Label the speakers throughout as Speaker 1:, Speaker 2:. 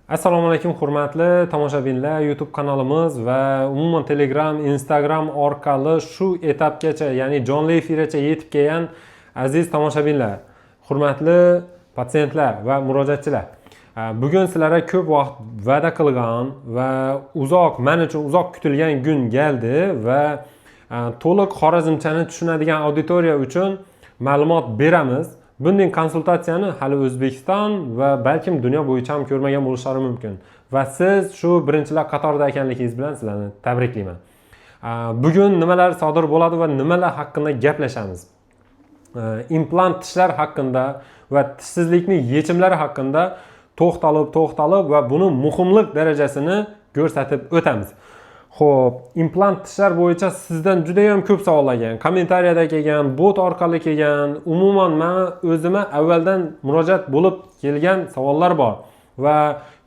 Speaker 1: Assalomu alaykum hurmatli tomoshabinlar, YouTube kanalimiz va umuman Telegram, Instagram orqali shu etapgacha, ya'ni jonli efirgacha yetib kelgan aziz tomoshabinlar, hurmatli patsientlar va murojaatchilar. Bugun sizlarga ko'p vaqt va'da qilgan va men uchun uzoq kutilgan kun keldi va to'liq xorazmchani tushunadigan auditoriya uchun ma'lumot beramiz. Bunday konsultatsiyani hali O'zbekiston va balkim dunyo bo'yicha ham ko'rmagan bo'lishlari mumkin. Va siz shu birinchilar qatorida ekanligingiz bilan sizlarni tabriklayman. Bugun nimalar sodir bo'ladi va nimalar haqida gaplashamiz? Implant tishlar haqida va tishsizlikning yechimlari haqida to'xtalib va buni muhimlik darajasini ko'rsatib o'tamiz. Xo'p, implant tishlar bo'yicha sizdan juda ham ko'p savollar kelgan, kommentariyada kelgan, bot orqali kelgan, umuman men o'zimga avvaldan murojaat bo'lib kelgan savollar bor va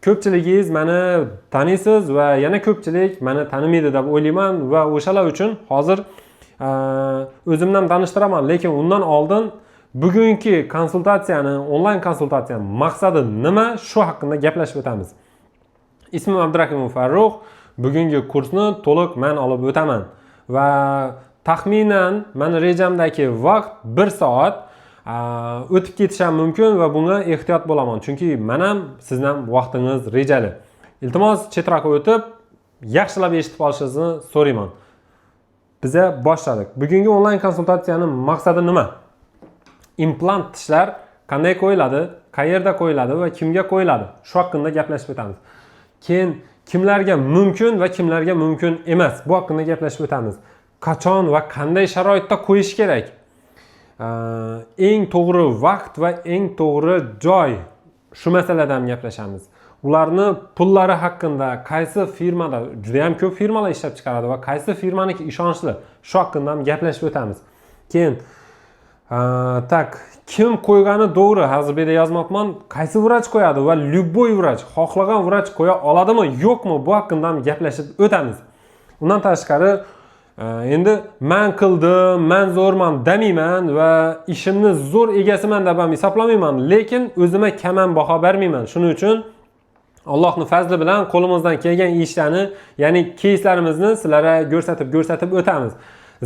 Speaker 1: ko'pchiligingiz meni taniysiz va yana ko'pchilik meni tanimaydi deb o'ylayman va o'shalar uchun hozir o'zimdan tanishtiraman, lekin undan oldin bugungi konsultatsiyani, onlayn konsultatsiyani maqsadi nima, shu haqida gaplashib o'tamiz. Ismim Abdurahimov Farruh. Bugungi kursni to'liq men olib o'taman va taxminan meni rejamdagi vaqt 1 soat o'tib ketishi ham mumkin va bunga ehtiyot bo'laman, chunki men ham sizning ham vaqtingiz rejali. Iltimos chetroqqa o'tib yaxshilab eshitib olishingizni so'rayman. Biza boshladik. Bugungi onlayn konsultatsiyaning maqsadi nima? Implant tishlar qanday qo'yiladi, qayerda qo'yiladi va kimga qo'yiladi? Shu haqida gaplashib o'tamiz. Keyin kimlarga mumkin va kimlarga mumkin emas, bu haqida gaplashib o'tamiz. Qachon va qanday sharoitda qo'yish kerak? Eng to'g'ri vaqt va eng to'g'ri joy, shu masaladan gaplashamiz. Ularni pullari haqida, qaysi firmada, juda ham ko'p firmalar ishlab chiqaradi va qaysi firmaniki ishonchli, shu haqida ham gaplashib o'tamiz. Keyin kim qo'ygani to'g'ri, hozir bu yerda yozmoqman, qaysi vrach qo'yadi va любой vrach, xohlagan vrach qo'ya oladimi, yo'qmi, bu haqida ham gaplashib o'tamiz. Undan tashqari, endi men qildim, men zo'rman demayman va ishimni zo'r egasiman deb ham hisoblamayman, lekin o'zimga kam ham baho bermayman. Shuning uchun Allohning fazli bilan qo'limizdan kelgan ishlarni, ya'ni keyslarimizni sizlarga ko'rsatib o'tamiz.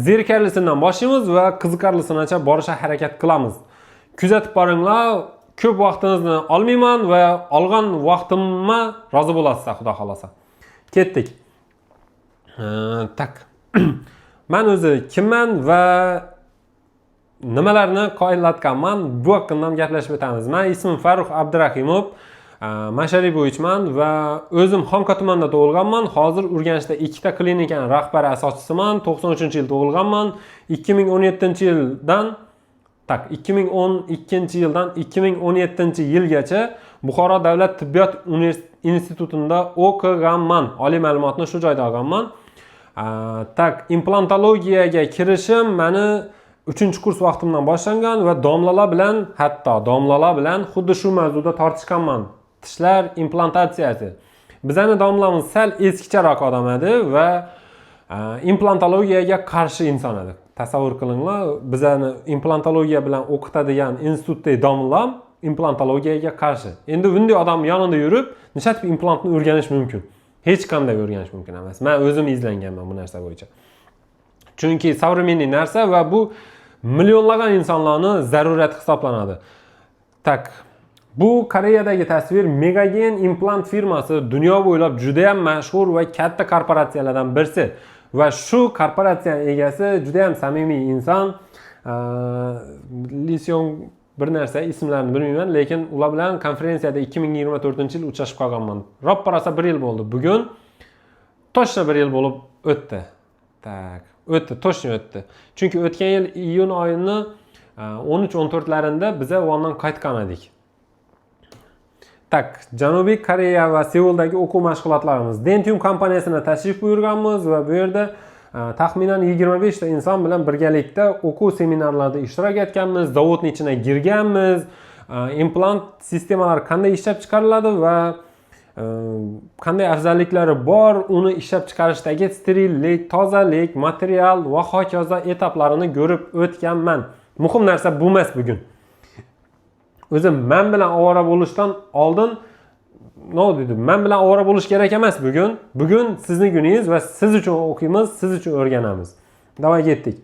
Speaker 1: Zerikarlisidan boshlaymiz va qiziqarlisigacha borishga harakat qilamiz. Kuzatib boringlar, ko'p vaqtingizni olmayman va olgan vaqtimga rozi bo'lasiz, xudo xolasa. Ketdik. Men o'zi kimman va nimalarni qoyillatganman, bu haqida ham gaplashib o'tamiz. Men ismim Farruh Abdurahimov, Mashariy bo'yichman va o'zim Xonqa tumanida tug'ilganman. Hozir Urganchda ikkita klinikaning rahbari asoschisiman. 93-yil tug'ilganman. 2012-yildan 2017-yilgacha Buxoro davlat tibbiyot institutida o'qiganman. Oliy ma'lumotni shu joyda olganman. Implantologiyaga kirishim meni 3-kurs vaqtimdan boshlangan va domlalar bilan xuddi shu mavzuda tortishganman. Tishlar implantatsiyasi. Bizning domlamiz sal eskicharoq odam edi va implantologiyaga qarshi inson edi. Tasavvur qilinglar, bizani implantologiya bilan o'qitadigan institutdagi domlam implantologiyaga qarshi. Endi bunday odam yonida yurib, nishatib implantni o'rganish mumkin. Hech qanday o'rganish mumkin emas. Men o'zim izlanganman bu narsa bo'yicha. Chunki savremeniy narsa va bu millionlagan insonlarning zarurati hisoblanadi. Bu Koreyadagi tasvir Megagen implant firmasi dunyo bo'ylab juda ham mashhur va katta korporatsiyalardan birisi va shu korporatsiyaning egasi juda ham samimiy inson. Lision bir narsa, ismlarini bilmayman, lekin ular bilan konferensiyada 2024-yil uchrashib qolganman. Ropparasa 1 yil bo'ldi. Bugun to'shna 1 yil bo'lib o'tdi. To'shna o'tdi. Chunki o'tgan yil iyun oyini 13-14larida biz Wondan qaytgan edik. Janubiy Koreya va Seuldagi o'quv mashg'ulotlarimiz. Dentium kompaniyasiga tashrif buyurganmiz va bu yerda taxminan 25 ta inson bilan birgalikda o'quv seminarlarida ishtirok etganmiz, zavodning ichiga girganmiz, implant sistemalari qanday ishlab chiqariladi va qanday afzalliklari bor, uni ishlab chiqarishdagi sterillik, tozalik, material va hokazo etaplarini ko'rib o'tganman. Muhim narsa bu emas bugun. O'zim men bilan ovora bo'lishdan oldin ne deydi? Men bilan ovora bo'lish kerak emas bugun. Bugun sizning kuningiz va siz uchun o'qiymiz, siz uchun o'rganamiz. Davay ketdik.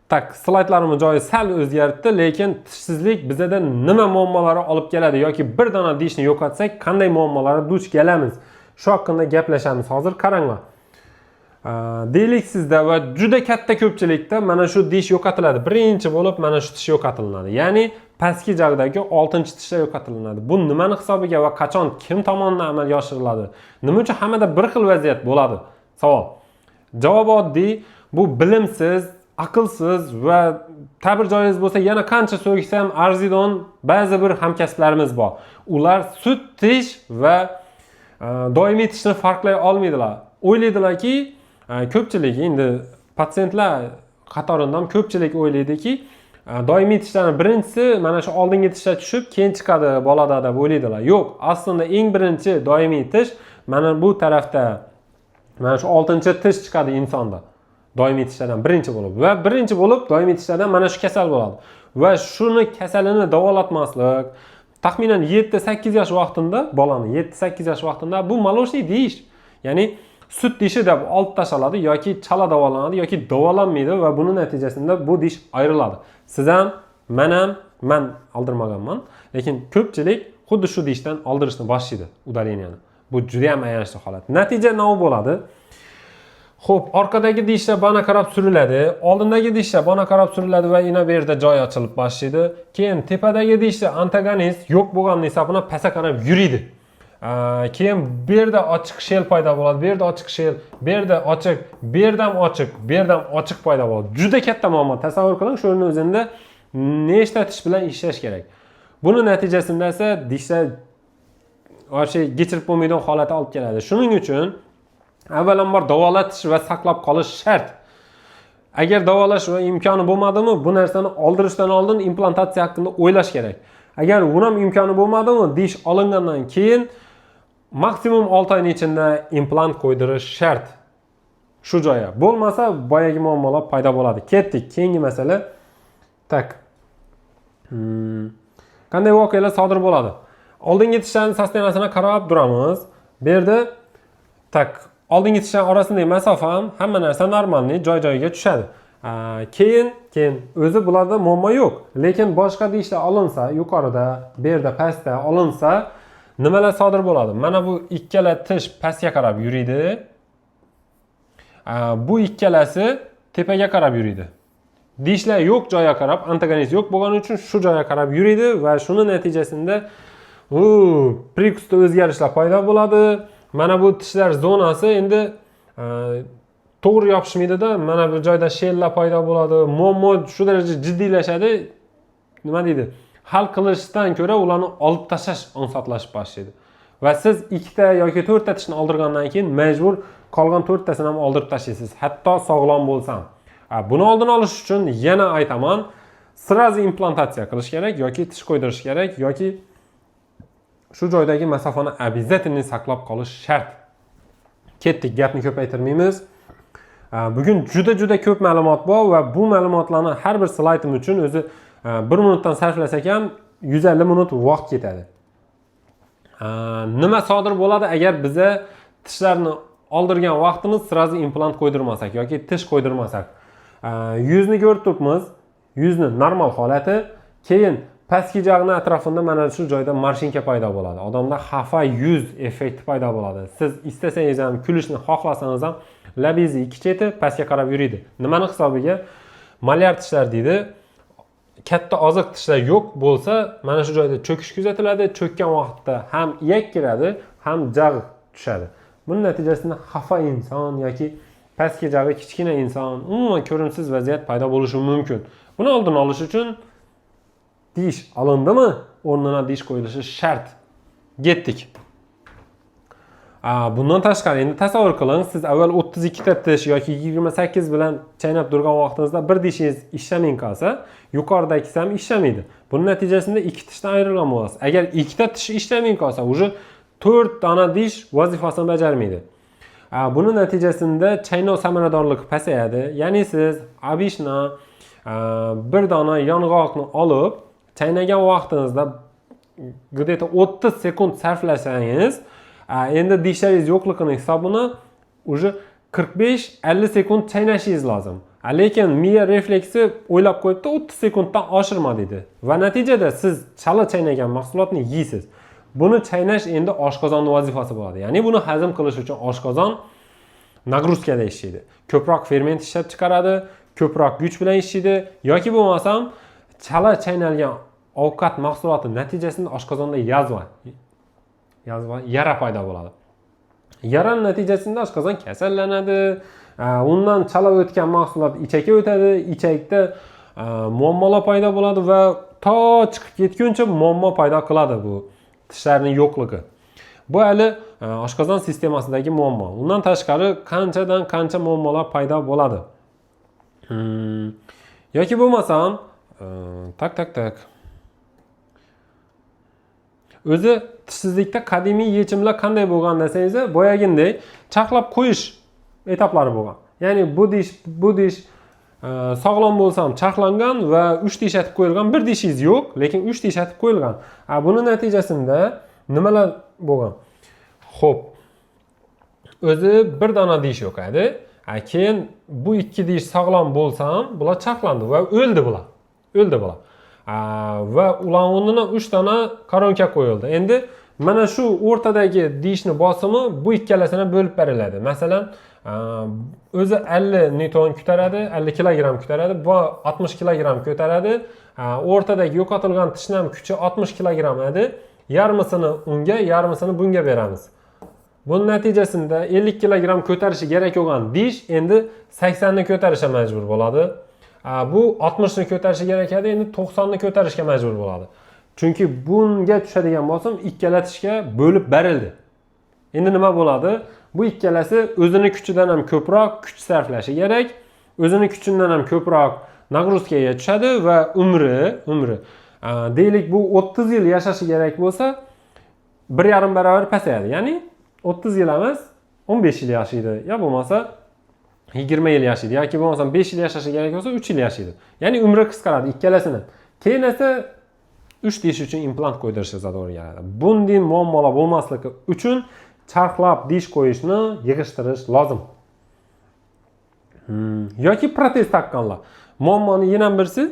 Speaker 1: Tak, slaydlarimiz joyi sal o'zgardi, lekin tishsizlik bizda nima muammolari olib keladi yoki bir dona dishni yo'qotsak, qanday muammolarga duch kelamiz? Shu haqida gaplashamiz. Hozir qaranglar. Deylik sizda va juda katta ko'pchilikda mana shu dish yo'qotiladi. Birinchi bo'lib mana shu tish yo'qotiladi. Ya'ni pastki jag'dagi 6-tishlar yo'qotiladi. Bu nimani hisobiga va qachon, kim tomonidan amalga oshiriladi? Nima uchun hammada bir xil vaziyat bo'ladi? Savol. Javob oddiy. Bu bilimsiz, aqlsiz va ta'bir joiz bo'lsa yana qancha so'ksam arzidon ba'zi bir hamkasblarimiz bor. Ular sut tish va doimiy tishni farqlay olmaydilar. O'ylaydilarki, ko'pchilik endi patsientlar qatoridan ko'pchilik o'ylaydiki, doimiy tishlarning birinchisi mana shu oldingi tishlar tushib, keyin chiqadi bolada deb o'ylaydilar. Yo'q, aslida eng birinchi doimiy tish mana bu tarafda mana shu 6-tish chiqadi insonda. Doimiy tishlardan birinchi bo'lib va birinchi bo'lib doimiy tishlardan mana shu kasal bo'ladi. Va shuni kasalini davolatmaslik taxminan 7-8 yosh vaqtida bolani 7-8 yosh vaqtida bu молочный dish, ya'ni sut dishi deb olib tashlanadi yoki chala davolanadi yoki davolanmaydi va buning natijasida bu dish ayriladi. Siz ham, men oldirmaganman, lekin ko'pchilik xuddi shu dishdan oldirishni boshlaydi udaleniyani. Bu juda ham ayanchli holat. Natija nima bo'ladi? Xo'p, orqadagi dishlar bana qarab suriladi, oldindagi dishlar bana qarab suriladi va yana bu yerda joy ochilib boshlaydi. Keyin tepadagi dishlar antagonist yo'q bo'lgan hisobiga pastga qarab yuriydi. Keyin bu yerda ochiq shel paydo bo'ladi, bu yerda ochiq shel, bu yerda ochiq, bu yerdan ochiq, bu yerdan ochiq paydo bo'ladi. Juda katta muammo. Tasavvur qiling, shuning o'zida nechta tish bilan ishlash kerak. Buning natijasida esa dishlar o'sha kechirib bo'lmaydigan holatga olib keladi. Shuning uchun avvalambor davolatish va saqlab qolish shart. Agar davolash va imkoni bo'lmadimi, bu narsani oldirishdan oldin implantatsiya haqida o'ylash kerak. Agar buni ham imkoni bo'lmadimi, dish olingandan keyin maksimum 6 oyning ichida implant qo'ydirish shart. Shu joyga. Bo'lmasa boyagi muammolar paydo bo'ladi. Ketdik. Keyingi masala. Tak. Qanday voqealar sodir bo'ladi? Oldingi tishlarning sostenasini qarab turamiz. Bu yerda tak oldingi tishlar orasidagi masofa ham hamma narsa normalniy joy-joyiga tushadi. Keyin o'zi bularda muammo yo'q. Lekin boshqa dishlar olinsa, yuqorida, bu yerda pastda olinsa, nimalar sodir bo'ladi? Mana bu ikkala tish pastga qarab yuriydi. Bu ikkalasi tepaga qarab yuriydi. Dishlar yo'q joyga qarab, antagonist yo'q bo'lgani uchun shu joyga qarab yuriydi va shuni natijasida prikusda o'zgarishlar paydo bo'ladi. Mana bu tishlar zonasi endi to'g'ri yopishmaydi-da, mana bu joyda shellar paydo bo'ladi. Muammo shu darajada jiddiylashadi. Nima deydi? Hal qilishdan ko'ra ularni olib tashlash onsotlashib boshlaydi. Va siz 2 ta yoki 4 ta tishni oldirgandan keyin majbur qolgan 4 tasini ham oldirib tashlaysiz, hatto sog'lom bo'lsam. Buni oldini olish uchun yana aytaman, sirazi implantatsiya qilish kerak yoki tish qo'ydirish kerak yoki shu joydagi masofani обязательно saqlab qolish shart. Ketdik, gapni ko'paytirmaymiz. Bugun juda ko'p ma'lumot bor va bu ma'lumotlarni har bir slaydim uchun o'zi 1 minutdan sarflasak ham 150 minut vaqt ketadi. Nima sodir bo'ladi agar biza tishlarni oldirgan vaqtimiz sirazi implant qo'ydirmasak yoki tish qo'ydirmasak? Yuzni ko'rib turibmiz, yuzni normal holati, keyin pastki jag'ning atrofida mana shu joyda marshinka paydo bo'ladi. Odamda xafa yuz effekti paydo bo'ladi. Siz istasangiz ham kulishni xohlasangiz ham labingizni ikki cheti pastga qarab yuriydi. Nimani hisobiga? Malyar tishlar deydi. Katta oziq tishlar yo'q bo'lsa, mana shu joyda cho'kish kuzatiladi. Cho'kkan vaqtda ham iyak kiradi, ham jag' tushadi. Buning natijasida xafa inson yoki pastki jag'i kichkina inson, umuman ko'rimsiz vaziyat paydo bo'lishi mumkin. Buni oldini olish uchun dish olindimi, o'rnina dish qo'yilishi shart. Ketdik. Bundan tashqari endi tasavvur qiling, siz avval 32 ta tish yoki 28 bilan chaynab turgan vaqtingizda bir dishingiz ishlamay qolsa, yuqoridagisi ham ishlamaydi. Buning natijasida 2 tishdan ayrilgan bo'lasiz. Agar 2 ta tish ishlamay qolsa, уже 4 dona dish vazifasini bajarmaydi. Buning natijasida chaynov samaradorligi pasayadi. Ya'ni siz obishna bir dona yong'oqni olib, chaynagan vaqtingizda где-то 30 sekund sarflasangiz, endi dishlaringiz yo'qligini hisobini уже 45-50 sekund chaynashingiz lozim. Lekin miya refleksi o'ylab qo'yibdi 30 sekunddan oshirma dedi. Va natijada siz chala chaynagan mahsulotni yeysiz. Buni chaynash endi oshqozonning vazifasi bo'ladi. Ya'ni buni hazm qilish uchun oshqozon nagruzkada ishlaydi. Ko'proq ferment ishlab chiqaradi, ko'proq kuch bilan ishlaydi yoki bo'lmasam chala chaynalgan ovqat mahsuloti natijasida oshqozonda yara paydo bo'ladi. Yara natijasida oshqozon kasallanadi. Undan chala o'tgan mahsulot ichakka o'tadi, ichakda muammolar paydo bo'ladi va to chiqib ketguncha muammo paydo qiladi bu tishlarning yo'qligi. Bu hali oshqozon sistemasidagi muammo. Undan tashqari qanchadan qancha muammolar paydo bo'ladi. Yoki bo'lmasam tak. O'zi tishsizlikda qadimiy yechimlar qanday bo'lgan desangiz, boyagindek chaqlab qo'yish etaplari bo'lgan. Ya'ni bu dish sog'lom bo'lsam chaqlangan va 3 dish atib qo'yilgan, bir dishingiz yo'q, lekin 3 dish atib qo'yilgan. Buni natijasida nimalar bo'lgan? Xo'p. O'zi bir dona dish yo'q edi. Keyin bu 2 dish sog'lom bo'lsam, bular chaqlandi va o'ldi bular. Va ularning o'rnina 3 dona koronka qo'yildi. Endi mana shu o'rtadagi dishni bosimi bu ikkalasini bo'lib beriladi. Masalan, o'zi 50 newton ko'taradi, 50 kilogramm ko'taradi, bu 60 kilogramm ko'taradi. O'rtadagi yo'qotilgan tishning kuchi 60 kilogramm edi. Yarmisini unga, yarmisini bunga beramiz. Buning natijasida 50 kilogramm ko'tarishi kerak bo'lgan dish endi 80 ni ko'tarishga majbur bo'ladi. Bu 60 ni ko'tarishi kerak edi, endi 90 ni ko'tarishga majbur bo'ladi. Chunki bunga tushadigan bosim ikkala tishga bo'lib berildi. Endi nima bo'ladi? Bu ikkalasi o'zini kuchidan ham ko'proq kuch sarflashi kerak, o'zini kuchidan ham ko'proq nagruzkaga tushadi va umri deylik bu 30 yil yashashi kerak bo'lsa 1,5 barobar pasayadi. Ya'ni 30 yil emas, 15 yil yashaydi. Ya bo'lmasa 20 yil yashaydi yoki bo'lmasa 5 yil yashashi kerak bo'lsa 3 yil yashaydi. Ya'ni umri qisqaradi ikkalasini. Keyin esa 3 dish uchun implant qo'ydirishga to'g'ri keladi. Bunday muammolar bo'lmasligi uchun charxlab dish qo'yishni yig'ishtirish lozim. Yoki protez taqqanlar. Muammoning yana birisi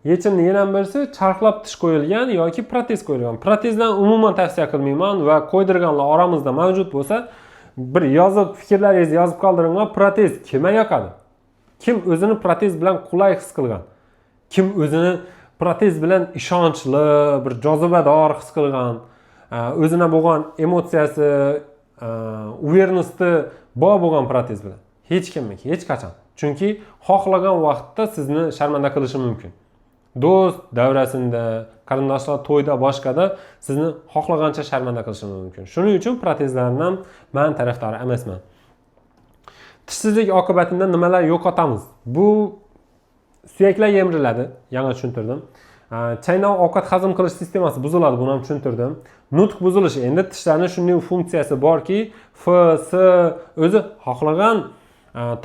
Speaker 1: yechimni yana birisi charxlab tish qo'yilgan yoki protez qo'yilgan. Protezdan umuman tavsiya qilmayman va qo'ydirganlar oramizda mavjud bo'lsa, bir yozib fikrlaringizni yozib qoldiringlar. Protez kimga yoqadi? Kim o'zini protez bilan qulay his qilgan? Kim o'zini protez bilan ishonchli, bir jozibador his qilgan? O'zina bo'lgan emotsiyasi, awareness'ti bor bo'lgan protez bilan. Hech kimniki, hech qachon. Chunki xohlagan vaqtda sizni sharmanda qilishi mumkin. Do'st davrasida, qarindoshlar to'yda, boshqada sizni xohlagancha sharmanda qilishi mumkin. Shuning uchun protezlardan men tarafdori emasman. Tishsizlik oqibatida nimalar yo'qotamiz? Bu suyaklar yemiriladi, yana tushuntirdim. Chaynoq ovqat hazm qilish sistemasi buziladi, buni ham tushuntirdim. Nutq buzilishi, endi tishlarning shunday funksiyasi borki, f, s o'zi xohlagan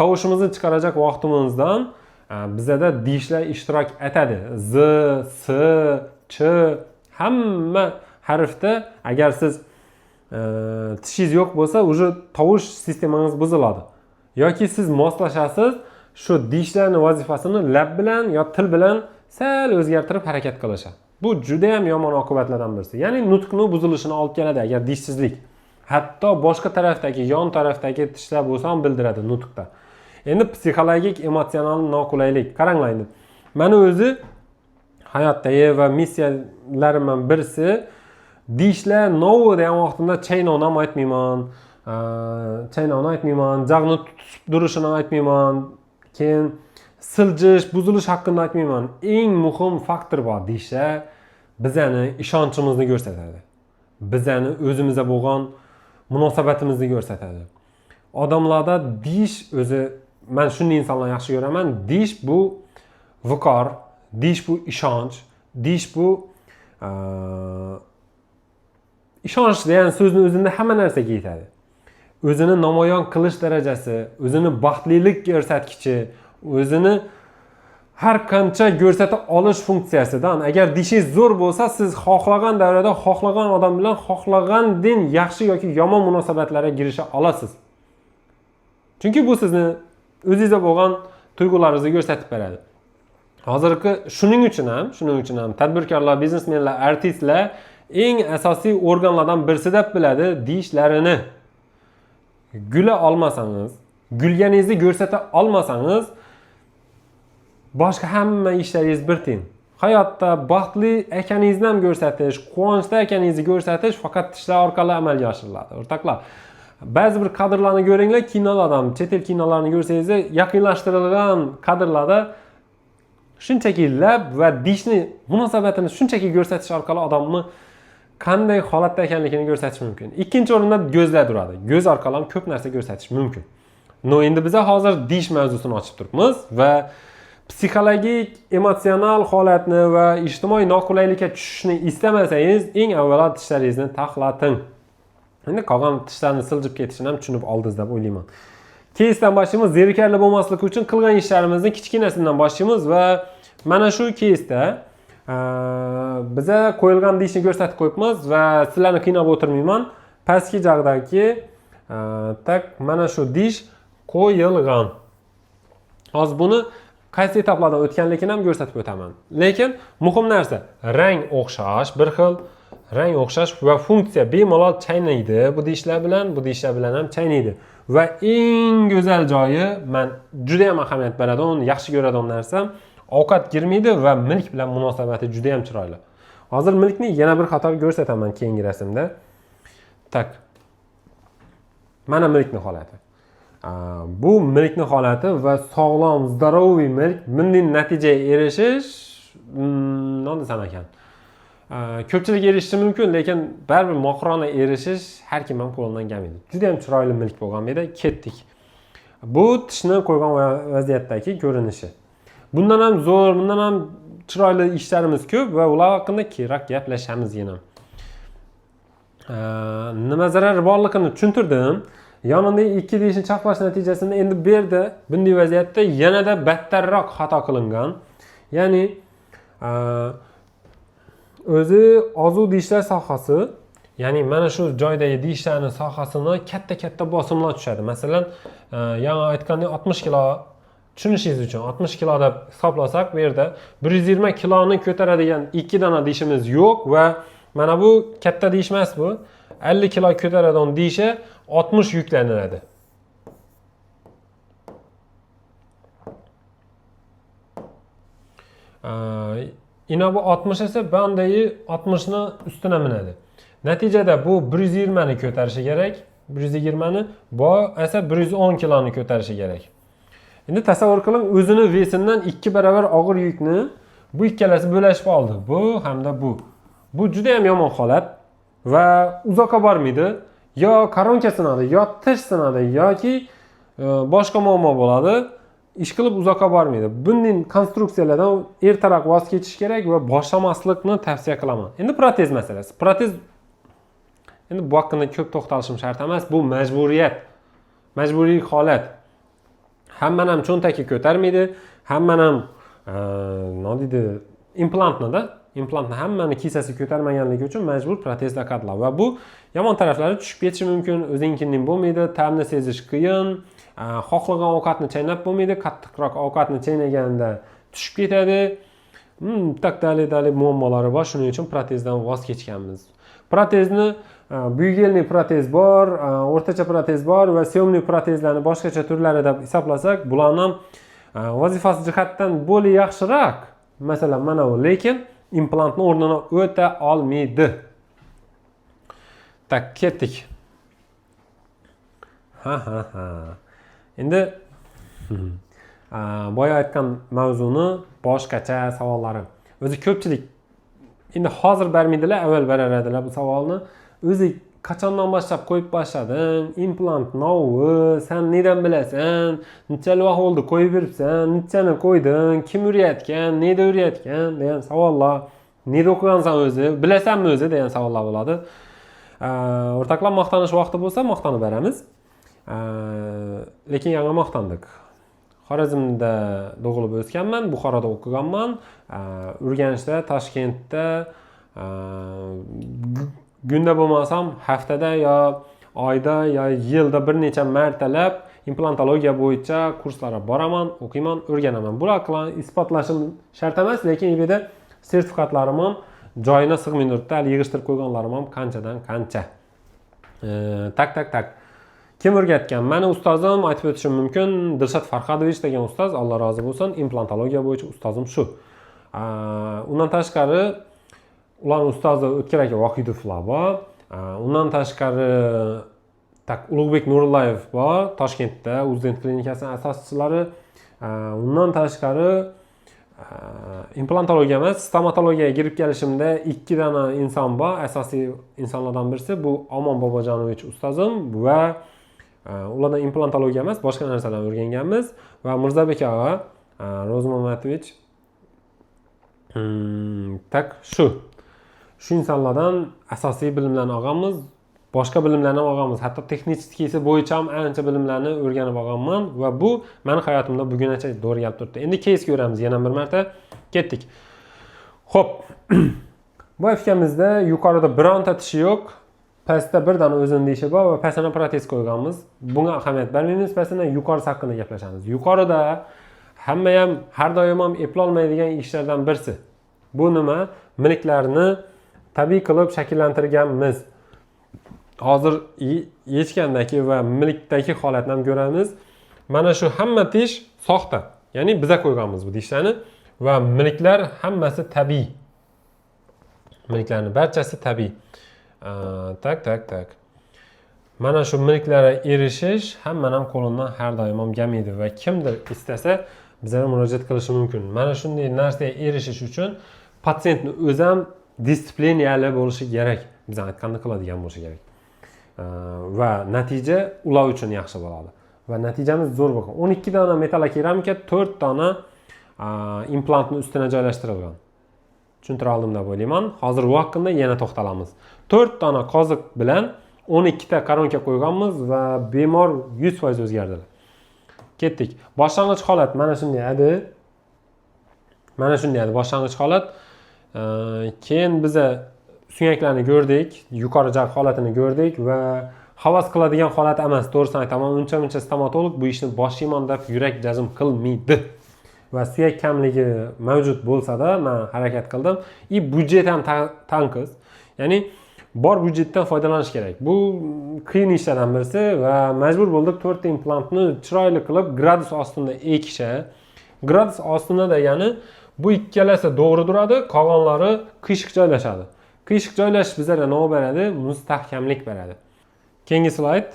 Speaker 1: tovushimizni chiqarajak vaqtimizdan bizada dishlar ishtirok etadi. Z, s, ch hamma harfda agar siz tishingiz yo'q bo'lsa, o'sha tovush sistemangiz buziladi. Yoki siz moslashasiz, shu dishlarning vazifasini lab bilan yo til bilan sal o'zgartirib harakat qilishadi. Bu juda ham yomon oqibatlardan birisi. Ya'ni nutqning buzilishini olib keladi agar dishsizlik. Hatto boshqa tarafdagi, yon tarafdagi tishlar bo'lsa ham bildiradi nutqda. Endi psixologik, emotsional noqulaylik. Qaranglar endi. Meni o'zi hayotdagi va missiyalarimdan birisi dishlar novi degan vaqtimda chaynovni ham aytmayman, jag'ni tutib turishini aytmayman, keyin siljish, buzilish haqida aytmayman. Eng muhim faktor bor dishlar bizani ishonchimizni ko'rsatadi. Bizani o'zimizga bo'lgan munosabatimizni ko'rsatadi. Odamlarda dish o'zi, men shunday insonlarni yaxshi ko'raman. Dish bu viqor, dish bu ishonch, dish bu ishonch degan so'zni o'zida hamma narsaga yetadi. O'zini namoyon qilish darajasi, o'zini baxtlilik ko'rsatkichi, o'zini har qancha ko'rsata olish funksiyasidan agar dishingiz zo'r bo'lsa, siz xohlagan davrada, xohlagan odam bilan xohlagandin yaxshi yoki yomon munosabatlarga girisha olasiz. Chunki bu sizni o'zingizda bo'lgan tuyg'ularingizni ko'rsatib beradi. Hozirgi shuning uchun ham tadbirkorlar, biznesmenlar, artistlar eng asosiy organlardan birisi deb biladi dishlarini. Güla olmasangiz, gulganingizni ko'rsata olmasangiz, boshqa hamma ishlaringiz bir tiyin. Hayotda baxtli ekaningizni ham ko'rsatish, quvonchda ekaningizni ko'rsatish faqat tishlar orqali amalga oshiriladi. O'rtoqlar, ba'zi bir kadrlarni ko'ringlar, kinolardan, chet el kinolarini ko'rsangiz, yaqinlashtirilgan kadrlarda shunchaki lab va dishni munosabatini shunchaki ko'rsatish orqali odamni qanday holatda ekanligini ko'rsatish mumkin. Ikkinchi o'rinda ko'zlar turadi. Ko'z orqali ham ko'p narsa ko'rsatish mumkin. Endi biz hozir dish mavzusini ochib turibmiz va psixologik, emotsional holatni va ijtimoiy noqulaylikka tushishni istamasangiz, eng avvalo tishlaringizni taxlating. Endi qolgan tishlarni siljib ketishini ham tushunib oldingiz deb o'ylayman. Keysdan boshlaymiz. Zerikarli bo'lmaslik uchun qilgan ishlarimizni kichkinasidan boshlaymiz va mana shu keysda biza qo'yilgan dishni ko'rsatib qo'yibmiz va sizlarni qiynab o'tirmayman. Pastki jag'dagi tak mana shu dish qo'yilgan. Hozir buni qaysi etaplardan o'tganligini ham ko'rsatib o'taman. Lekin muhim narsa, rang o'xshash, bir xil rang o'xshash va funksiya bemalol chaynaydi. Bu dishlar bilan ham chaynaydi. Va eng go'zal joyi, men juda ham ahamiyat beradigan, yaxshi ko'radigan narsam, ovqat girmaydi va milk bilan munosabati juda ham chiroyli. Hozir milkni yana bir qator ko'rsataman keyingi rasmda. Tak. Mana milkni holati. Bu milkni holati va sog'lom, zdoroviy milk bunday natijaga erishish, nima desam ekan? Ko'pchilik erishishi mumkin, lekin baribir mohirona erishish har kim ham qo'lidan kelmaydi. Juda ham chiroyli milk bo'lgan edi, ketdik. Bu tishni qo'ygan vaziyatdagi ko'rinishi. Bundan ham zo'r, bundan ham chiroyli ishlarimiz ko'p va ular haqida kerak gaplashamiz yana. Nima zarar borligini tushuntirdim. Yonida ikki dishni chaqlash natijasida endi bu yerda bunday vaziyatda yanada battarroq xato qilingan. Ya'ni o'zi ozuv dishlar sohasi, ya'ni mana shu joydagi dishlarning sohasini katta bosimlar tushadi. Masalan, yana aytgandek 60 kilo tushunishingiz uchun 60 kilo deb hisoblasak, bu yerda 120 kiloni ko'taradigan 2 dona dishimiz yo'q va mana bu katta dish emas bu. 50 kilo ko'taradigan dishi 60 yuklanadi. Ina bu 60 esa bandayi 60 ni ustuna minadi. Natijada bu 120 ni ko'tarishi kerak. 120 ni, bu esa 110 kiloni ko'tarishi kerak. Endi tasavvur qiling, o'zini vesidan 2 barobar og'ir yukni bu ikkalasi bo'lashib oldi. Bu hamda bu. Bu juda ham yomon holat va uzoqqa bormaydi. Yo koronka sinadi, yo tish sinadi yoki boshqa muammo bo'ladi. Ish qilib uzoqqa bormaydi. Bunday konstruksiyalardan ertaroq voz kechish kerak va boshlamaslikni tavsiya qilaman. Endi protez masalasi. Protez endi bu haqida ko'p to'xtalishim shart emas. Bu majburiyat. Majburiy holat. Hammani ham cho'ntakka ko'tarmaydi. Hammani ham nima deydi, implantni hammani kissasi ko'tarmaganligi uchun majbur protez taqadilar va bu yomon taraflari tushib ketishi mumkin, o'zingizning bo'lmaydi, ta'mni sezish qiyin, xohlagan ovqatni chaynab bo'lmaydi, qattiqroq ovqatni chaynaganda tushib ketadi. Dali muammolari bor, shuning uchun protezdan voz kechganmiz. Protezni byugelniy protez bor, o'rtacha protez bor va syomniy protezlarni boshqacha turlari deb hisoblasak, bularning vazifasi jihatdan bo'li yaxshiroq. Masalan, mana bu, lekin implantni o'rnini o'ta olmaydi. Tak, ketdik. Endi boya aytgan mavzuni boshqacha savollari. O'zi ko'pchilik endi hozir bermaydilar, avval berar edilar bu savolni. O'zi qachondan boshlab qo'yib boshlading? Implant novi, sen nedan bilasan? Nechalik vaqt bo'ldi qo'yib yuribsan? Nechani qo'yding? Kim o'rgatgan? Neda o'rgatgan? degan savollar. Neda o'qigansan o'zi? Bilasanmi o'zi degan savollar bo'ladi. O'rtoqlar, maqtanish vaqti bo'lsa maqtanib beramiz. Lekin yangi maqtandik. Xorazmda tug'ilib o'sganman, Buxoroda o'qiganman, Urganchda, Toshkentda kunda bo'lmasam haftada yo oyda yo yilda bir necha martalab implantologiya bo'yicha kurslarga boraman, o'qiyman, o'rganaman. Bularni isbotlashim shart emas, lekin bu yerda sertifikatlarim ham joyina sig'may turibdi. Hali yig'ishtirib qo'yganlarim ham qanchadan qancha. Tak. Kim o'rgatgan? Meni ustozim aytib o'tishim mumkin. Dilshod Farhodovich degan ustoz, Alloh rozi bo'lsin, implantologiya bo'yicha ustozim shu. Undan tashqari ularning ustozi O'tkir aka Vohidovlar bor. Undan tashqari Ulug'bek Nurullayev bor, Toshkentda Uzdent klinikasining asoschilari. Undan tashqari implantologiya emas, stomatologiyaga kirib kelishimda 2 dona inson bor. Asosiy insonlardan birisi bu Omon Bobojonovich ustozim va ulardan implantologiya emas, boshqa narsalarni o'rganganmiz va Mirzabek aka Rozmatovich shu insonlardan asosiy bilimlarni olganmiz, boshqa bilimlarni ham olganmiz. Hatto texnikasi bo'yicha ham ancha bilimlarni o'rganib olganman va bu meni hayotimda bugunacha to'g'ri kelib turibdi. Endi keysga o'ramiz yana bir marta. Ketdik. Xo'p. Bu afkamizda yuqorida bironta tishi yo'q. Pastda bir dona o'zini tishi bor va pastdan protez qo'yganmiz. Bunga ahamiyat bermaymiz, pastdan yuqorisi haqida gaplashamiz. Yuqorida hamma ham har doim ham eplolmaydigan ishlardan birisi. Bu nima? Milklarni tabiiy qilib shakllantirganmiz. Hozir yechgandagi va milkdagi holatni ham ko'ramiz. Mana shu hamma tish soxta. Ya'ni biza qo'yganmiz bu tishlarni va milklar hammasi tabiiy. Milklarning barchasi tabiiy. Tak. Mana shu milklarga erishish hammaning qo'lidan har doim ham kelmaydi va kimdir istasa bizga murojaat qilishi mumkin. Mana shunday narsaga erishish uchun patsientning o'zi ham disiplinali bo'lishi kerak. Biz aytganda qiladigan bo'lishi kerak. Va natija ular uchun yaxshi bo'ladi. Va natijamiz zo'r bo'lgan. 12 dona metall keramika 4 dona implantni ustiga joylashtirilgan. Tushuntira oldim deb o'ylayman. Hozir bu haqida yana to'xtalamiz. 4 dona qoziq bilan 12 ta koronka qo'yganmiz va bemor 100% o'zgardi. Ketdik. Boshlang'ich holat mana shunday edi. Boshlang'ich holat. Keyin biz suyanaklarni ko'rdik, yuqori jag holatini ko'rdik va havas qiladigan holat emas, to'g'risini aytaman. Uncha stomatolog bu ishni boshlayman deb yurak jazm qilmaydi. Va suyak kamligi mavjud bo'lsa-da, men harakat qildim. Budjet ham tanqis. Ya'ni bor budjetdan foydalanish kerak. Bu qiyin ishlardan birisi va majbur bo'ldik 4 ta implantni chiroyli qilib gradus ostida ekishga. Gradus ostida degani bu ikkalasi to'g'ri turadi, qolganlari qiyshiq joylashadi. Qiyshiq joylashish bizga nima beradi? Mustahkamlik beradi. Keyingi slayd.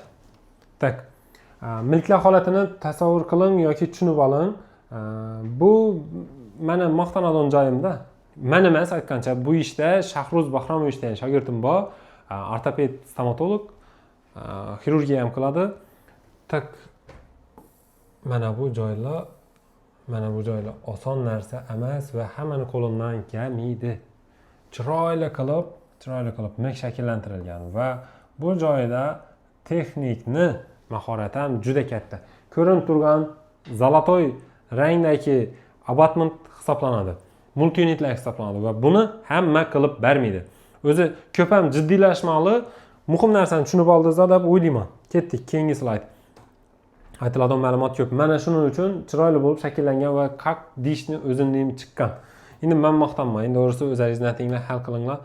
Speaker 1: Milklar holatini tasavvur qiling yoki tushunib oling. Bu meni maqtanadigan joyimda. Men emas aytgancha bu ishda Shahruz Bahromovich degan shogirdim bor. Ortoped stomatolog, xirurgiya ham qiladi. Mana bu joylar oson narsa emas va hammaning qo'lidan kelmaydi. Chiroyli qilib milk shakllantirilgan va bu joyda texnikni mahorati ham juda katta. Ko'rinib turgan zolotoy rangdagi abatment hisoblanadi. Multiunitlar hisoblanadi va buni hamma qilib bermaydi. O'zi ko'p ham jiddiylashmali, muhim narsani tushunib oldingiz deb o'ylayman. Ketdik, keyingi slayd. Aytiladigan ma'lumot ko'p. Mana shuning uchun chiroyli bo'lib shakllangan va qaq dishni o'zimdan chiqqan. Endi men maqtanmayman, to'g'risi o'zingiz natinglar hal qilinglar.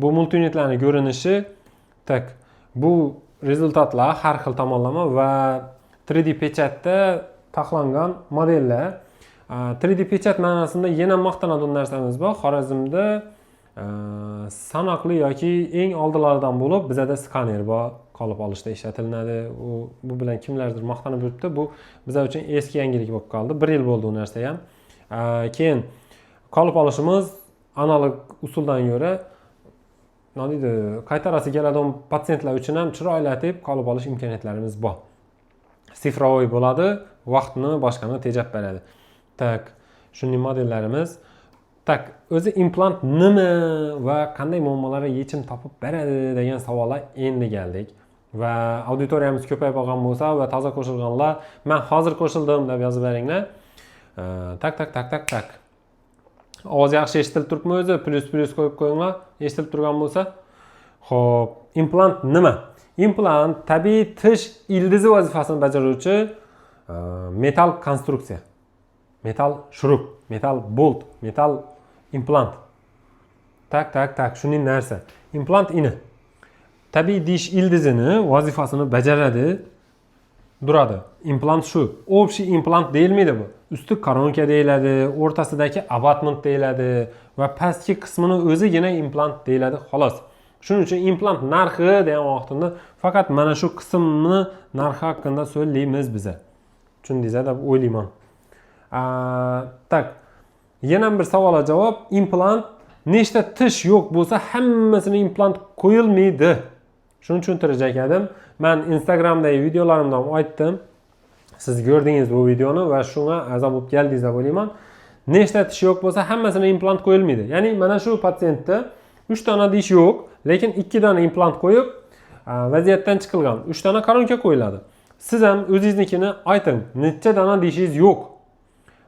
Speaker 1: Bu multiunitlarning ko'rinishi, bu rezultatlar har xil tomonlama va 3D pechatda taxlangan modellar. 3D pechat ma'nosida yana maqtanadigan narsamiz bor. Xorazmda sanoqli yoki eng oldilaridan bo'lib bizada skaner bor, qolip olishda ishlatiladi. Bu bilan kimlardir maqtanib yuribdi. Bu bizlar uchun eski yangilik bo'lib qoldi. 1 yil bo'ldi u narsa ham. Keyin qolip olishimiz analog usuldan ko'ra qaytarasi keladigan patsientlar uchun ham chiroylatib qolip olish imkoniyatlarimiz bor. Sifrovoy bo'ladi, vaqtni boshqani tejab beradi. Shunday modellarimiz. O'zi implant nima va qanday muammolarga yechim topib beradi degan savollar endi keldik. va auditoriyamiz ko'payib qolgan bo'lsa va toza qo'shilganlar, men hozir qo'shildim deb yozib beringlar. Tak. Ovoz yaxshi eshitilib turibmi o'zi? Plus qo'yib qo'yinglar, eshitilib turgan bo'lsa. Xo'p, implant nima? Implant tabiiy tish ildizi vazifasini bajaruvchi metal konstruksiya. Metal shuruk, metal bolt, metal implant. Tak, shuning narsa. Implant ini. Tabiiy dish ildizini vazifasini bajaradi, duradi. Implant shu. Общий implant deyilmaydi bu. Usti koronka deyiladi, o'rtasidagi abutment deyiladi va pastki qismini o'zigina implant deyiladi, xolos. Shuning uchun implant narxi degan vaqtda faqat mana shu qismni narxi haqida so'zlaymiz biz. Tushundingiz deb o'ylayman. Tak. Yana bir savolga javob. Implant nechta tish yo'q bo'lsa, hammasini implant qo'yilmaydi. Shuni tushuntirajak edim. Men Instagramdagi videolarimda ham aytdim. Siz ko'rdingiz bu videoni va shunga a'zo bo'lib keldingiz deb o'ylayman. Nechta tish yo'q bo'lsa, hammasini implant qo'yilmaydi. Ya'ni mana shu patsientda 3 dona dish yo'q, lekin 2 dona implant qo'yib, vaziyatdan chiqilgan. 3 dona koronka qo'yiladi. Siz ham o'zingiznikini ayting, necha dona dishingiz yo'q.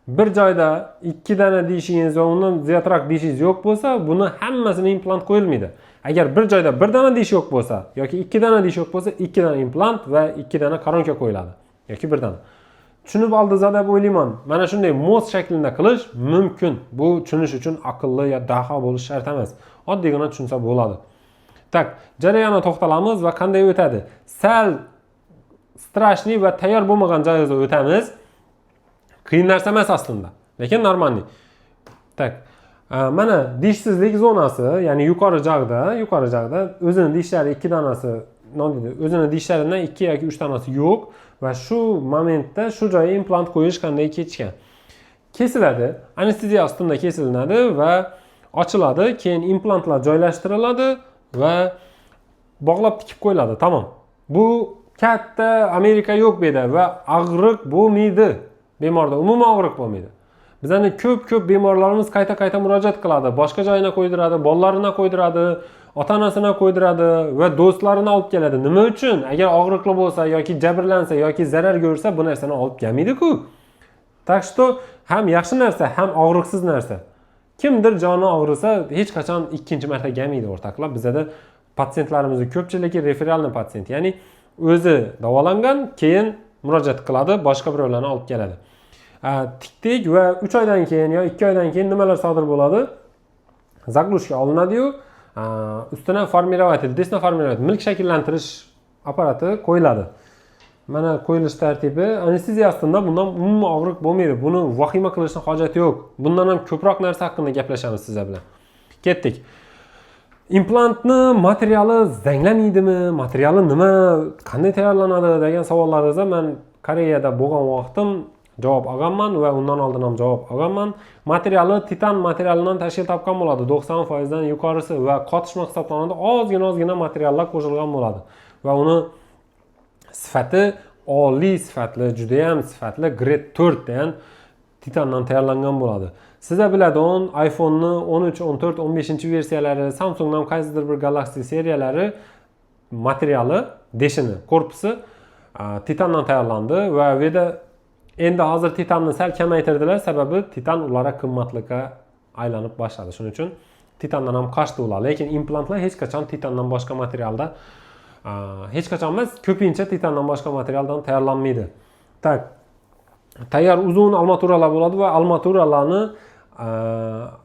Speaker 1: Bir joyda 2 dona dishingiz va undan ziyodroq dishingiz yo'q bo'lsa, buni hammasini implant qo'yilmaydi. Agar bir joyda 1 dona dish yo'q bo'lsa yoki 2 dona dish yo'q bo'lsa, 2 dona implant va 2 dona koronka qo'yiladi yoki 1 dona. Tushunib oldingiz deb o'ylayman. Mana shunday most shaklida qilish mumkin. Bu tushunish uchun aqlli yo daho bo'lish shart emas. Oddiygina tushunsa bo'ladi. Tak, jarayonni to'xtalamiz va qanday o'tadi? Sal strashniy va tayyor bo'lmagan joyingizda o'tamiz. Qiyin narsa emas aslında. Lekin normalniy. Tak. Mana dishsizlik zonasi, ya'ni yuqori jag'da o'zini dishlari 2 donasi, o'zini dishlaridan 2 yoki 3 donasi yo'q va shu momentda shu joyga implant qo'yish qanday kechgan. Kesiladi, anesteziya ostida kesilinadi va ochiladi, keyin implantlar joylashtiriladi va bog'lab tikib qo'yiladi. Tamom. Bu katta Amerika yo'q bu yerda va og'riq bo'lmaydi. Bemorda umuman og'riq bo'lmaydi. Bizning ko'p bemorlarimiz qayta murojaat qiladi. Boshqa joyina qo'ydiradi, bolalarini qo'ydiradi, ota-onasini qo'ydiradi va do'stlarini olib keladi. Nima uchun? Agar og'riqli bo'lsa yoki jabrlansa yoki zarar ko'rsa, bu narsani olib kelmaydi-ku. Так что ham yaxshi narsa, ham og'riqsiz narsa. Kimdir joni og'risa, hech qachon ikkinchi marta kelmaydi o'rtoqlar. Bizda patsientlarimizning ko'pchiligi referalni patsient, ya'ni o'zi davolangan, keyin murojaat qiladi, boshqa birovlarni olib keladi. Tikdik va 3 oydan keyin yo 2 oydan keyin nimalar sodir bo'ladi? Zaglushka olinadi-yu, ustidan formirovatelь, desnaformirovatelь, milk shakllantirish apparati qo'yiladi. Mana qo'yilish tartibi, anesteziya ostida bundan umuman og'riq bo'lmaydi. Buni vahima qilishning hojati yo'q. Bundan ham ko'proq narsa haqida gaplashamiz sizlar bilan. Ketdik. Implantni materiali zanglamaydimi? Materiali nima? Qanday tayyorlanadi degan savollaringizga men Koreyada bo'lgan vaqtim javob olganman va undan oldin ham javob olganman. Materiali titan materialidan tashkil topgan bo'ladi. 90% dan yuqorisi va qotishma hisoblanadi. Ozgina materiallar qo'shilgan bo'ladi va uni sifati oliy sifatli, juda ham sifatli grade 4 degan titandan tayyorlangan bo'ladi. Sizlar biladigan iPhone'ni 13, 14, 15-versiyalari, Samsung'dan qaysidir bir Galaxy seriyalari materiali, deshini, korpusi titandan tayyorlandi va bu yerda endi hozir titanni sal kamaytirdilar, sababi titan ularga qimmatlikka aylanib boshladi. Shuning uchun titandan ham qochdi ular, lekin implantlar hech qachon titandan boshqa materialda hech qachon emas, ko'pincha titandan boshqa materialdan tayyorlanmaydi. Tak. Tayyor uzun armaturalar bo'ladi va armaturalarni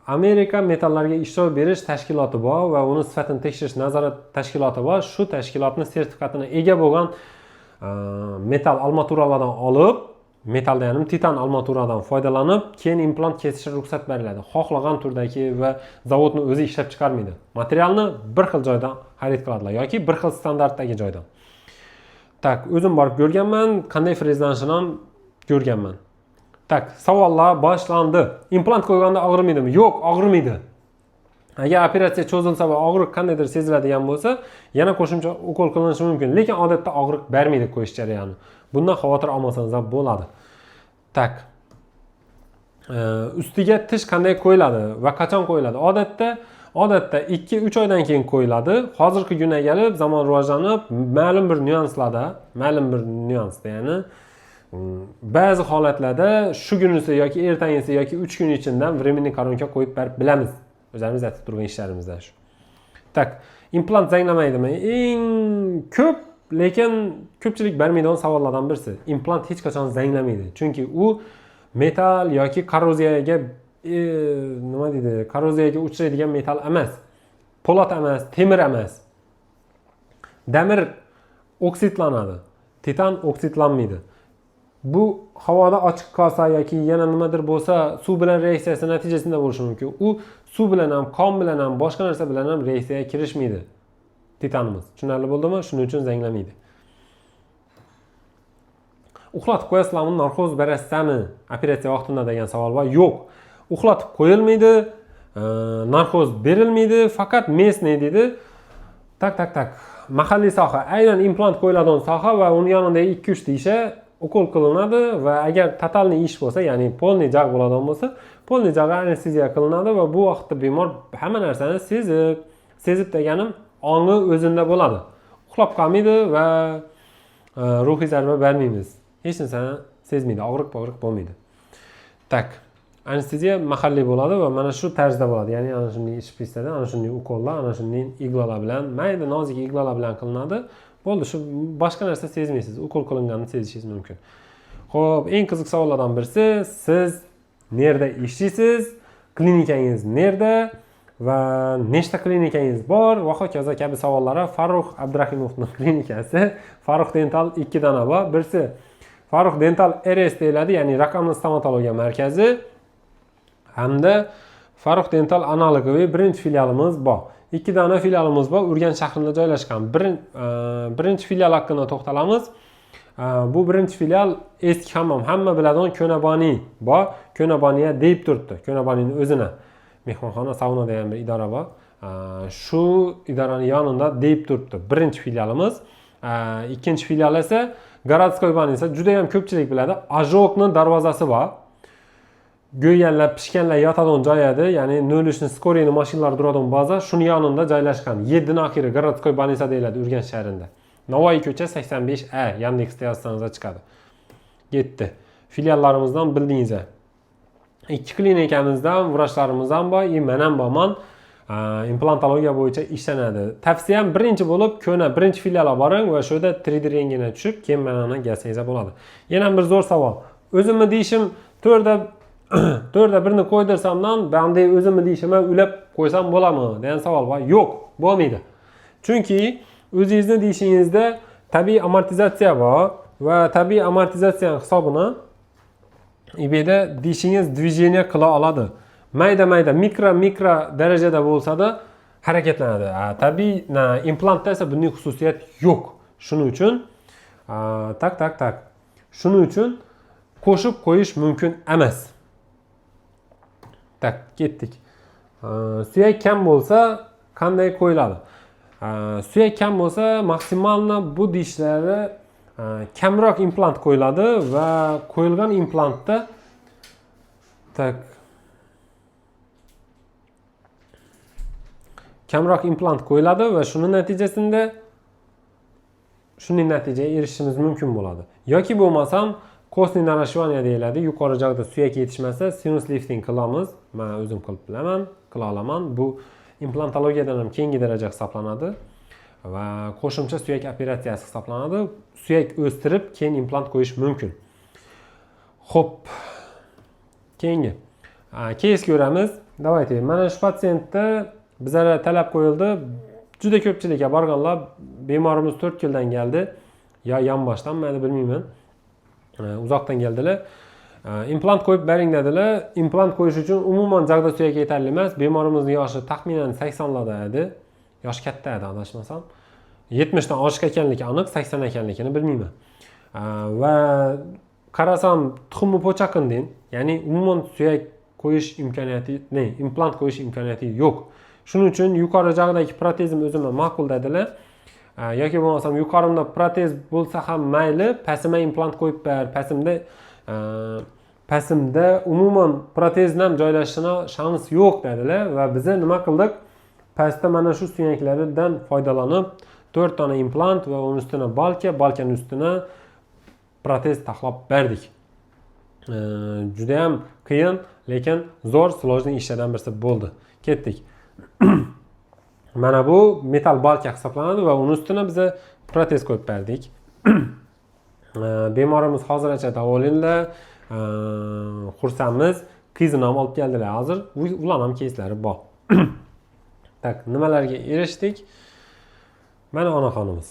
Speaker 1: Amerika metallarga ishlov berish tashkiloti bor va uni sifatini tekshirish nazorat tashkiloti bor. Shu tashkilotning sertifikatini ega bo'lgan metal armaturalardan olib, metalda ya'ni titan armaturadan foydalanib, keyin implant kesishga ruxsat beriladi. Xohlagan turdagi va zavodni o'zi ishlab chiqarmaydi. Materialni bir xil joydan xarid qiladilar yoki bir xil standartdagi joydan. Tak, o'zim borib ko'rganman, qanday frezlanishini ham ko'rganman. Tak, savollar boshlandi. Implant qo'yganda og'rimaydimi? Yo'q, og'rimaydi. Agar operatsiya cho'zilsa va og'riq qandaydir seziladigan bo'lsa, yana qo'shimcha ukol qilinishi mumkin, lekin odatda og'riq bermaydi qo'yish jarayoni. Bundan xavotir olmasangiz ham bo'ladi. Tak. Ustiga tish qanday qo'yiladi va qachon qo'yiladi? Odatda odatda 2-3 oydan keyin qo'yiladi. Hozirgi kunga kelib zamon rivojlanib, ma'lum bir nüansda, ya'ni ba'zi holatlarda shu kunisi yoki ertangisi yoki 3 kun ichida временный koronka qo'yib berib bilamiz. O'zimiz aytib turgan ishlarimizdan shu. Tak, implant zanglamaydimi? Eng ko'p, lekin ko'pchilik bermaydigan savollardan birisi. Implant hech qachon zanglamaydi. Chunki u metal yoki korroziyaga korroziyaga uchraydigan metal emas. Po'lat emas, temir emas. Demir oksidlanadi. Titan oksidlanmaydi. Bu havoda ochiq qolsa yoki yana nimadir bo'lsa, suv bilan reaksiyasi natijasida bo'lishi mumkin. U suv bilan ham, qon bilan ham, boshqa narsa bilan ham reaksiyaga kirishmaydi. Titanimiz. Tushunarli bo'ldimi? Shuning uchun zanglamaydi. Uxlatib qo'yasizlarmi, narkoz berasizmi operatsiya vaqtida degan savol bor. Yo'q. Uxlatib qo'yilmaydi, narkoz berilmaydi, faqat местный deydi. Tak. Mahalliy soha, aynan implant qo'yiladigan soha va uni yonida 2-3 tisha ukol qilinadi va agar totalniy ish bo'lsa, ya'ni polniy jag' bo'ladigan bo'lsa, polniy jag'ga anesteziya qilinadi va bu vaqtda bemor hamma narsani sezib deganim ongi o'zida bo'ladi. Uxlab qolmaydi va ruhiy zarba bermaymiz. Hech narsani sezmaydi, og'riq bo'lmaydi. Tak. Anesteziya mahalliy bo'ladi va mana shu tarzda bo'ladi. Ya'ni ana shunday shprislarda, ana shunday ukollar, ana shunday iglalar bilan, mayda nozik iglalar bilan qilinadi. Bo'ldi, shu boshqa narsa sezmaysiz. Ukol qilinganini sezishingiz mumkin. Xo'p, eng qiziq savollardan birisi, siz nerda ishlaysiz? Klinikangiz nerda? Va nechta klinikangiz bor? Va hokazo kabi savollarga Farruh Abdurahimovning klinikasi, Farruh Dental 2 dona bor. Birisi Farruh Dental RS deyiladi, ya'ni raqamli stomatologiya markazi. Hamda Farruh Dental analogiy birinchi filialimiz bor. 2 dona filialimiz bor, Urganch shahrida joylashgan. Birinchi filial haqida to'xtalamiz. Bu birinchi filial eski hammom, hamma biladigan Ko'naboni bor. Ko'naboniya deb turibdi. Ko'nabonining o'zini. Mehmonxona, sauna degan bir idora bor. Shu idoraning yonida deb turibdi. Birinchi filialimiz. Ikkinchi filial esa Garadskoy banisa, juda ham ko'pchilik biladi. Ajokning darvozasi bor. Go'yanlar, pishganlar yotadigan joy edi, ya'ni 03 skoriyni mashinalar turadigan baza shuni yonida joylashgan. 7-oxiri Garadskoy banisa deyiladi Urganch shahrida. Navoiy ko'cha 85A Yandexda yozsangiz chiqadi. Yetdi. Filiallarimizdan bildingiz. 2 klinikamizdan vrachlarimiz ham bor, men ham borman. Implantologiya bo'yicha ishlanadi. Tavsiyam birinchi bo'lib birinchi filialga boring va shu yerda 3D rentgenga tushib, keyin mana kelsangiz bo'ladi. Yana bir zo'r savol. O'zimni deyishim to'rda birini qo'ydirsamdan, banday o'zimni deyishimni ulab qo'ysam bo'ladimi degan savol bor. Yo'q, bo'lmaydi. Chunki o'zingizni deyishingizda tabiiy amortizatsiya bor va tabiiy amortizatsiya hisobini ibeda deyishingiz движение qila oladi. Mayda mikro darajada bo'lsa-da harakatlanadi. Tabiiy implantda esa bunday xususiyat yo'q. Shuning uchun tak. Shuning uchun qo'shib qo'yish mumkin emas. Tak, ketdik. Suyak kam bo'lsa qanday qo'yiladi? Suyak kam bo'lsa maksimalni bu dishlari kamroq implant qo'yiladi va qo'yilgan implantda kamroq implant qo'yiladi va shuning natijasida shunday natijaga erishishimiz mumkin bo'ladi. Yoki bo'lmasam kostniy narashvaniya deyiladi. Yuqori joyda suyak yetishmasa sinus lifting qilamiz. Men o'zim qila olaman. Bu implantologiyadan ham keyingi daraja hisoblanadi va qo'shimcha suyak operatsiyasi hisoblanadi. Suyak o'stirib, keyin implant qo'yish mumkin. Xo'p. Keyingi. Keys ko'ramiz. Davayte. Mana shu patsiyentda bizlarga talab qo'yildi. Juda ko'pchilikka borganlar, bemorimiz 4 yildan keldi. Ya yonboshdan, men bilmayman. Uzoqdan keldilar. Implant qo'yib bering dedilar. Implant qo'yish uchun umuman jag'da suyak yetarli emas. Bemorimizning yoshi taxminan 80larda edi. Yosh katta edi, adashmasam. 70 dan oshiq ekanligi aniq, 80 ekanligini bilmayman. Va qarasam tuxumni po'chaqindin, ya'ni umuman suyak qo'yish imkoniyati, implant qo'yish imkoniyati yo'q. Shuning uchun yuqori jag'dagi protezim o'zimga ma'qul dedilar. Yoki bo'lmasam yuqorimda protez bo'lsa ham mayli, pastimga implant qo'yib ber, pasimda umuman protezni ham joylashishina shans yo'q dedilar va biz nima qildik? pastda mana shu suyaklaridan foydalanib 4 dona implant va uning ustuna balkaning ustuna protez taxlab berdik. Juda ham qiyin, lekin zo'r sложный ishlardan birisi bo'ldi. Ketdik. Mana bu metal balka hisoblanadi va uning ustuna biz protez qo'yib berdik. Bemorimiz hozircha davolanadi. Xursandmiz. Qizini ham olib keldilar hozir. Ular ham keyslari bor. Tak, nimalarga erishdik? Mana onaxonimiz.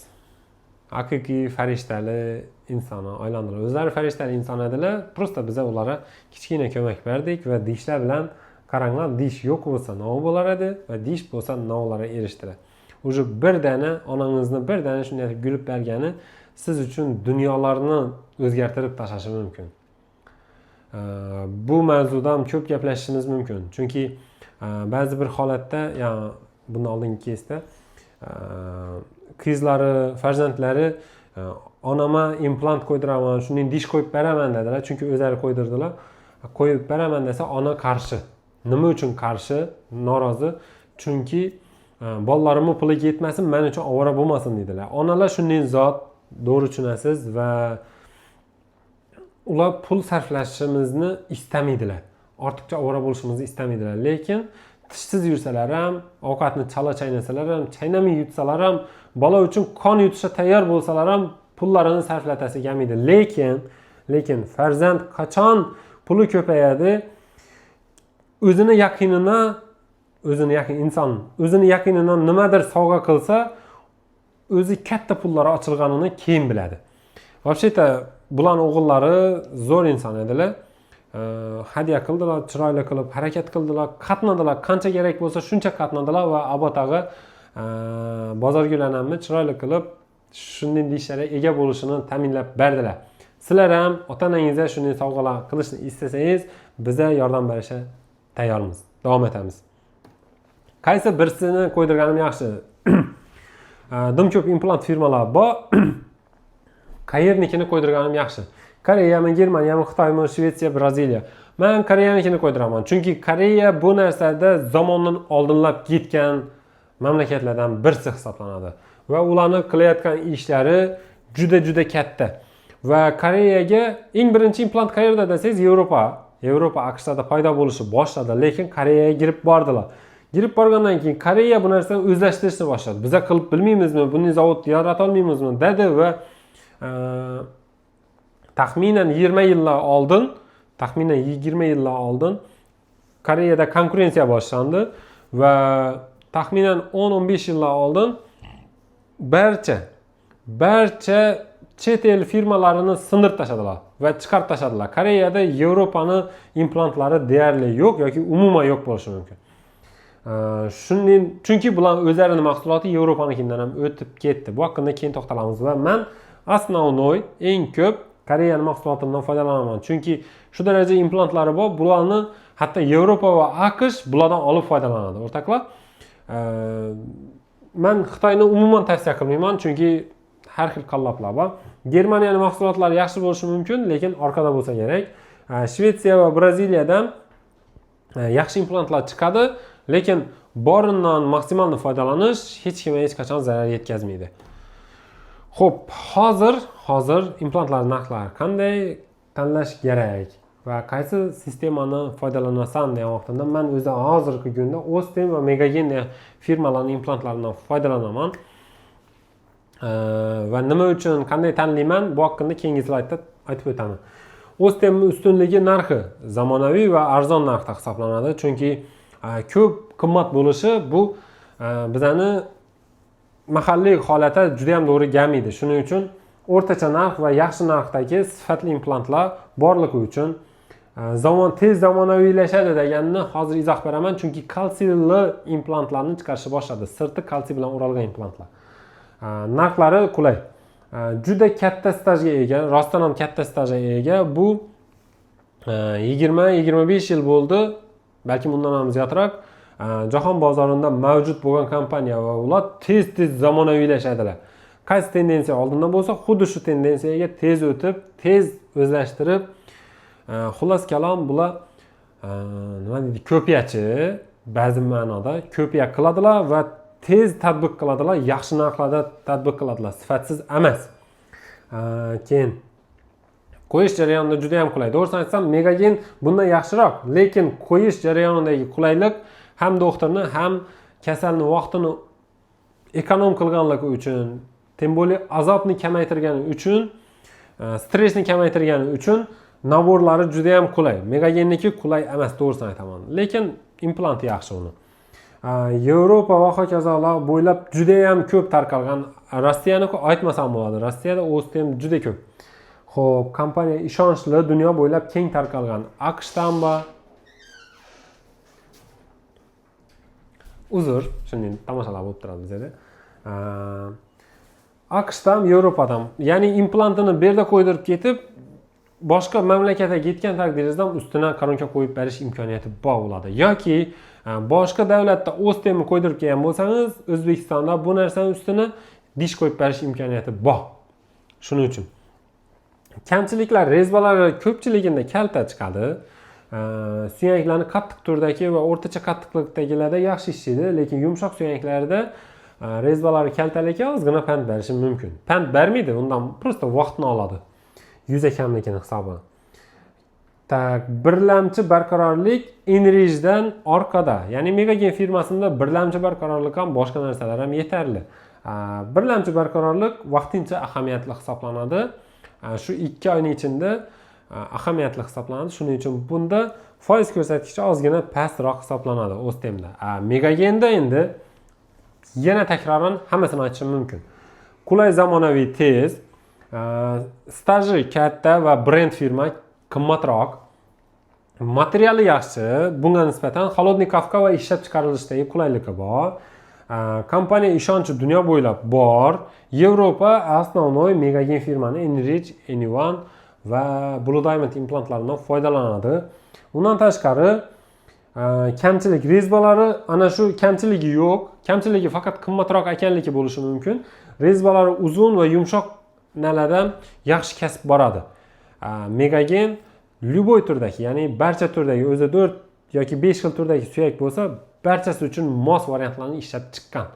Speaker 1: Haqiqiy farishtali insonni aylandilar. O'zlari farishtali inson edilar. Prosta biz ularga kichkina ko'mak berdik va dishlar bilan qaranglar, dish yo'q bo'lsa nima bo'lar edi va dish bo'lsa nimalarga erishdilar. O'sha bir dana onangizni bir dana shunday gulib bergani siz uchun dunyolarni o'zgartirib tashlashi mumkin. Bu mavzuda ham ko'p gaplashishimiz mumkin. Chunki ba'zi bir holatda, ya'ni bundan oldingi keysda qizlari, farzandlari onama implant qo'ydiraman, shunday dish qo'yib beraman dedilar, chunki o'zlari qo'ydirdilar. Qo'yib beraman desa ona qarshi. Nima uchun qarshi? Norozi. Chunki bolalarimning puliga yetmasin, men uchun ovora bo'lmasin dedilar. Onalar shunday zot, to'g'ri tushunasiz va ular pul sarflashimizni istamaydilar. Ortiqcha ovora bo'lishimizni istamaydilar. Lekin tishsiz yursalar ham, ovqatni chala chaynasalar ham, chaynamay yutsalar ham, bola uchun qon yutishga tayyor bo'lsalar ham pullarini sarflatasi kelmaydi. Lekin farzand qachon puli ko'payadi, o'zini yaqinidan nimadir sovg'a qilsa, o'zi katta pullar ochilganini keyin biladi. Вообще-то bularning o'g'illari zo'r inson edilar. Hadya qildilar, chiroyli qilib harakat qildilar, qatnadilar, qancha kerak bo'lsa shuncha qatnadilar va abotag'i bozorgalarni chiroyli qilib shunday ishlarga ega bo'lishini ta'minlab berdilar. Sizlar ham ota-onangizga shunday sovg'alar qilishni istasangiz, biza yordam berishga tayyormiz. Davom etamiz. Qaysi birisini qo'ydirganim yaxshi? Dim ko'p implant firmalar bor. Qayernikini qo'ydirganim yaxshi? Koreyami, Germaniyami, Xitoymi, Shvetsiya, Braziliya. Men Koreyanikini qo'ydiraman. Chunki Koreya bu narsada zamondan oldinlab ketgan mamlakatlardan birisi hisoblanadi va ularning qilayotgan ishlari juda katta. Va Koreyaga eng birinchi implant qayerda desangiz, Yevropa AQShda paydo bo'lishi boshladi, lekin Koreyaga kirib bordilar. Girib borgandan keyin Koreya bu narsani o'zlashtirishni boshladi. Biz qilib bilmaymizmi, bunday zavod yarata olmaymizmi dedi va taxminan 20 yillar oldin Koreyada konkurensiya boshlandi va taxminan 10-15 yillar oldin barcha chet el firmalarini sindirib tashladilar va chiqarib tashladilar. Koreyada Yevropaning implantlari deyarli yo'q yoki umuman yo'q bo'lishi mumkin. Chunki bular o'zlarining mahsuloti Yevropanikidan ham o'tib ketdi. Bu haqida keyin to'xtalamiz va men основной eng ko'p Koreyaning mahsulotidan foydalanaman. Chunki shu daraja implantlari bor, bularni hatto Yevropa va AQSh bulardan olib foydalanadi. O'rtoqlar, men Xitoyni umuman tavsiya qilmayman, chunki har xil qalloblar bor. Germaniyaning mahsulotlari yaxshi bo'lishi mumkin, lekin orqada bo'lsa kerak. Shvetsiya va Braziliyadan yaxshi implantlar chiqadi, lekin boridan maksimal foydalanish hech kimga hech qachon zarar yetkazmaydi. Xo'p, hozir implantlar narxlari qanday tanlash kerak va qaysi sistemani foydalanasan degan vaqtimda men o'zi hozirgi kunda Ostem va Megagen firmalarining implantlaridan foydalanaman. Va nima uchun qanday tanlayman, bu haqida keyingi slaydda aytib o'taman. Ostemning ustunligi narxi zamonaviy va arzon narxda hisoblanadi, chunki ko'p qimmat bo'lishi bu bizani mahalliy holata juda ham to'g'ri kelmaydi. Shuning uchun o'rtacha narx va yaxshi narxdagi sifatli implantlar borligi uchun tez zamonaviylashadi deganni hozir izoh beraman, chunki kalsiyli implantlarni chiqarishni boshladi. Sirti kalsiy bilan o'ralgan implantlar. Narxlari qulay. Juda katta stajga ega, rostdan ham katta stajga ega. Bu 20-25 yil bo'ldi, balki bundan ham ziyodroq. Jahon bozorida mavjud bo'lgan kompaniya va ular tez zamonaviylashadilar. Qaysi tendensiya oldindan bo'lsa, xuddi shu tendensiyaga tez o'tib, tez o'zlashtirib, xullas kalom bular nima deydi, ko'pyachi ba'zi ma'noda ko'payib qiladilar va tez tatbiq qiladilar, yaxshi narxlarda tatbiq qiladilar, sifatsiz emas. Keyin qo'yish jarayonida juda ham qulay. To'g'risini aytsam, Megagen bundan yaxshiroq, lekin qo'yish jarayonidagi qulaylik ham doktorni, ham kasalni vaqtini ekonom qilganligi uchun, tem более azobni kamaytirgani uchun, stressni kamaytirgani uchun naborlari juda ham qulay. Megagenniki qulay emas, to'g'risini aytaman. Lekin implant yaxshi uni. Yevropa va hokazolar bo'ylab juda ham ko'p tarqalgan. Rossiyaniki aytmasam bo'ladi. Rossiyada Ostem juda ko'p. Xo'p, kompaniya ishonchli, dunyo bo'ylab keng tarqalgan. AQShdan bor. Uzr, shunday tomoshalar bo'lib turadi bizda. AQShdan, Yevropadan, ya'ni implantini bu yerda qo'ydirib ketib, boshqa mamlakatga ketgan taqdirda ustidan koronka qo'yib berish imkoniyati bor bo'ladi. Yoki boshqa davlatda Ostemni qo'ydirib kelgan bo'lsangiz, O'zbekistonda bu narsani ustini dish qo'yib berish imkoniyati bor. Shuning uchun kamchiliklar rezbalari ko'pchiligida kalta chiqadi. Suyaklarni qattiq turdagi va o'rtacha qattiqlikdagilarda yaxshi ishlaydi, lekin yumshoq suyaklarda rezbalari kaltaligi ozgina pand berishi mumkin. Pand bermaydi, undan prosta vaqtni oladi. Yuz ekanligini hisobi. Tak, birlamchi barqarorlik Enrich'dan orqada. Ya'ni Megagen firmasida birlamchi barqarorlik ham boshqa narsalar ham yetarli. Birlamchi barqarorlik vaqtincha ahamiyatli hisoblanadi. Shu 2 oyning ichida ahamiyatli hisoblanadi. Shuning uchun bunda foiz ko'rsatkichi ozgina pastroq hisoblanadi Ostemda. Megagenda endi yana takroran hammasini aytishim mumkin. Qulay, zamonaviy, tez, staji katta va brend firma, qimmatroq, materiali yaxshi, bunga nisbatan xolodnikovka va ishlab chiqarilishdagi qulayligi bor. Kompaniya ishonchi dunyo bo'ylab bor. Yevropa основной Megagen firmani Enrich, Anyone va Blue Diamond implantlaridan foydalanadi. Undan tashqari kamchilik rezbalari, ana shu kamchiligi yo'q. Kamchiligi faqat qimmatroq ekanligi bo'lishi mumkin. Rezbalari uzun va yumshoq nalardan yaxshi kasb boradi. Megagen любой turdagi, ya'ni barcha turdagi, o'zi 4 yoki 5 xil turdagi suyak bo'lsa, barchasi uchun mos variantlarni ishlab chiqqan.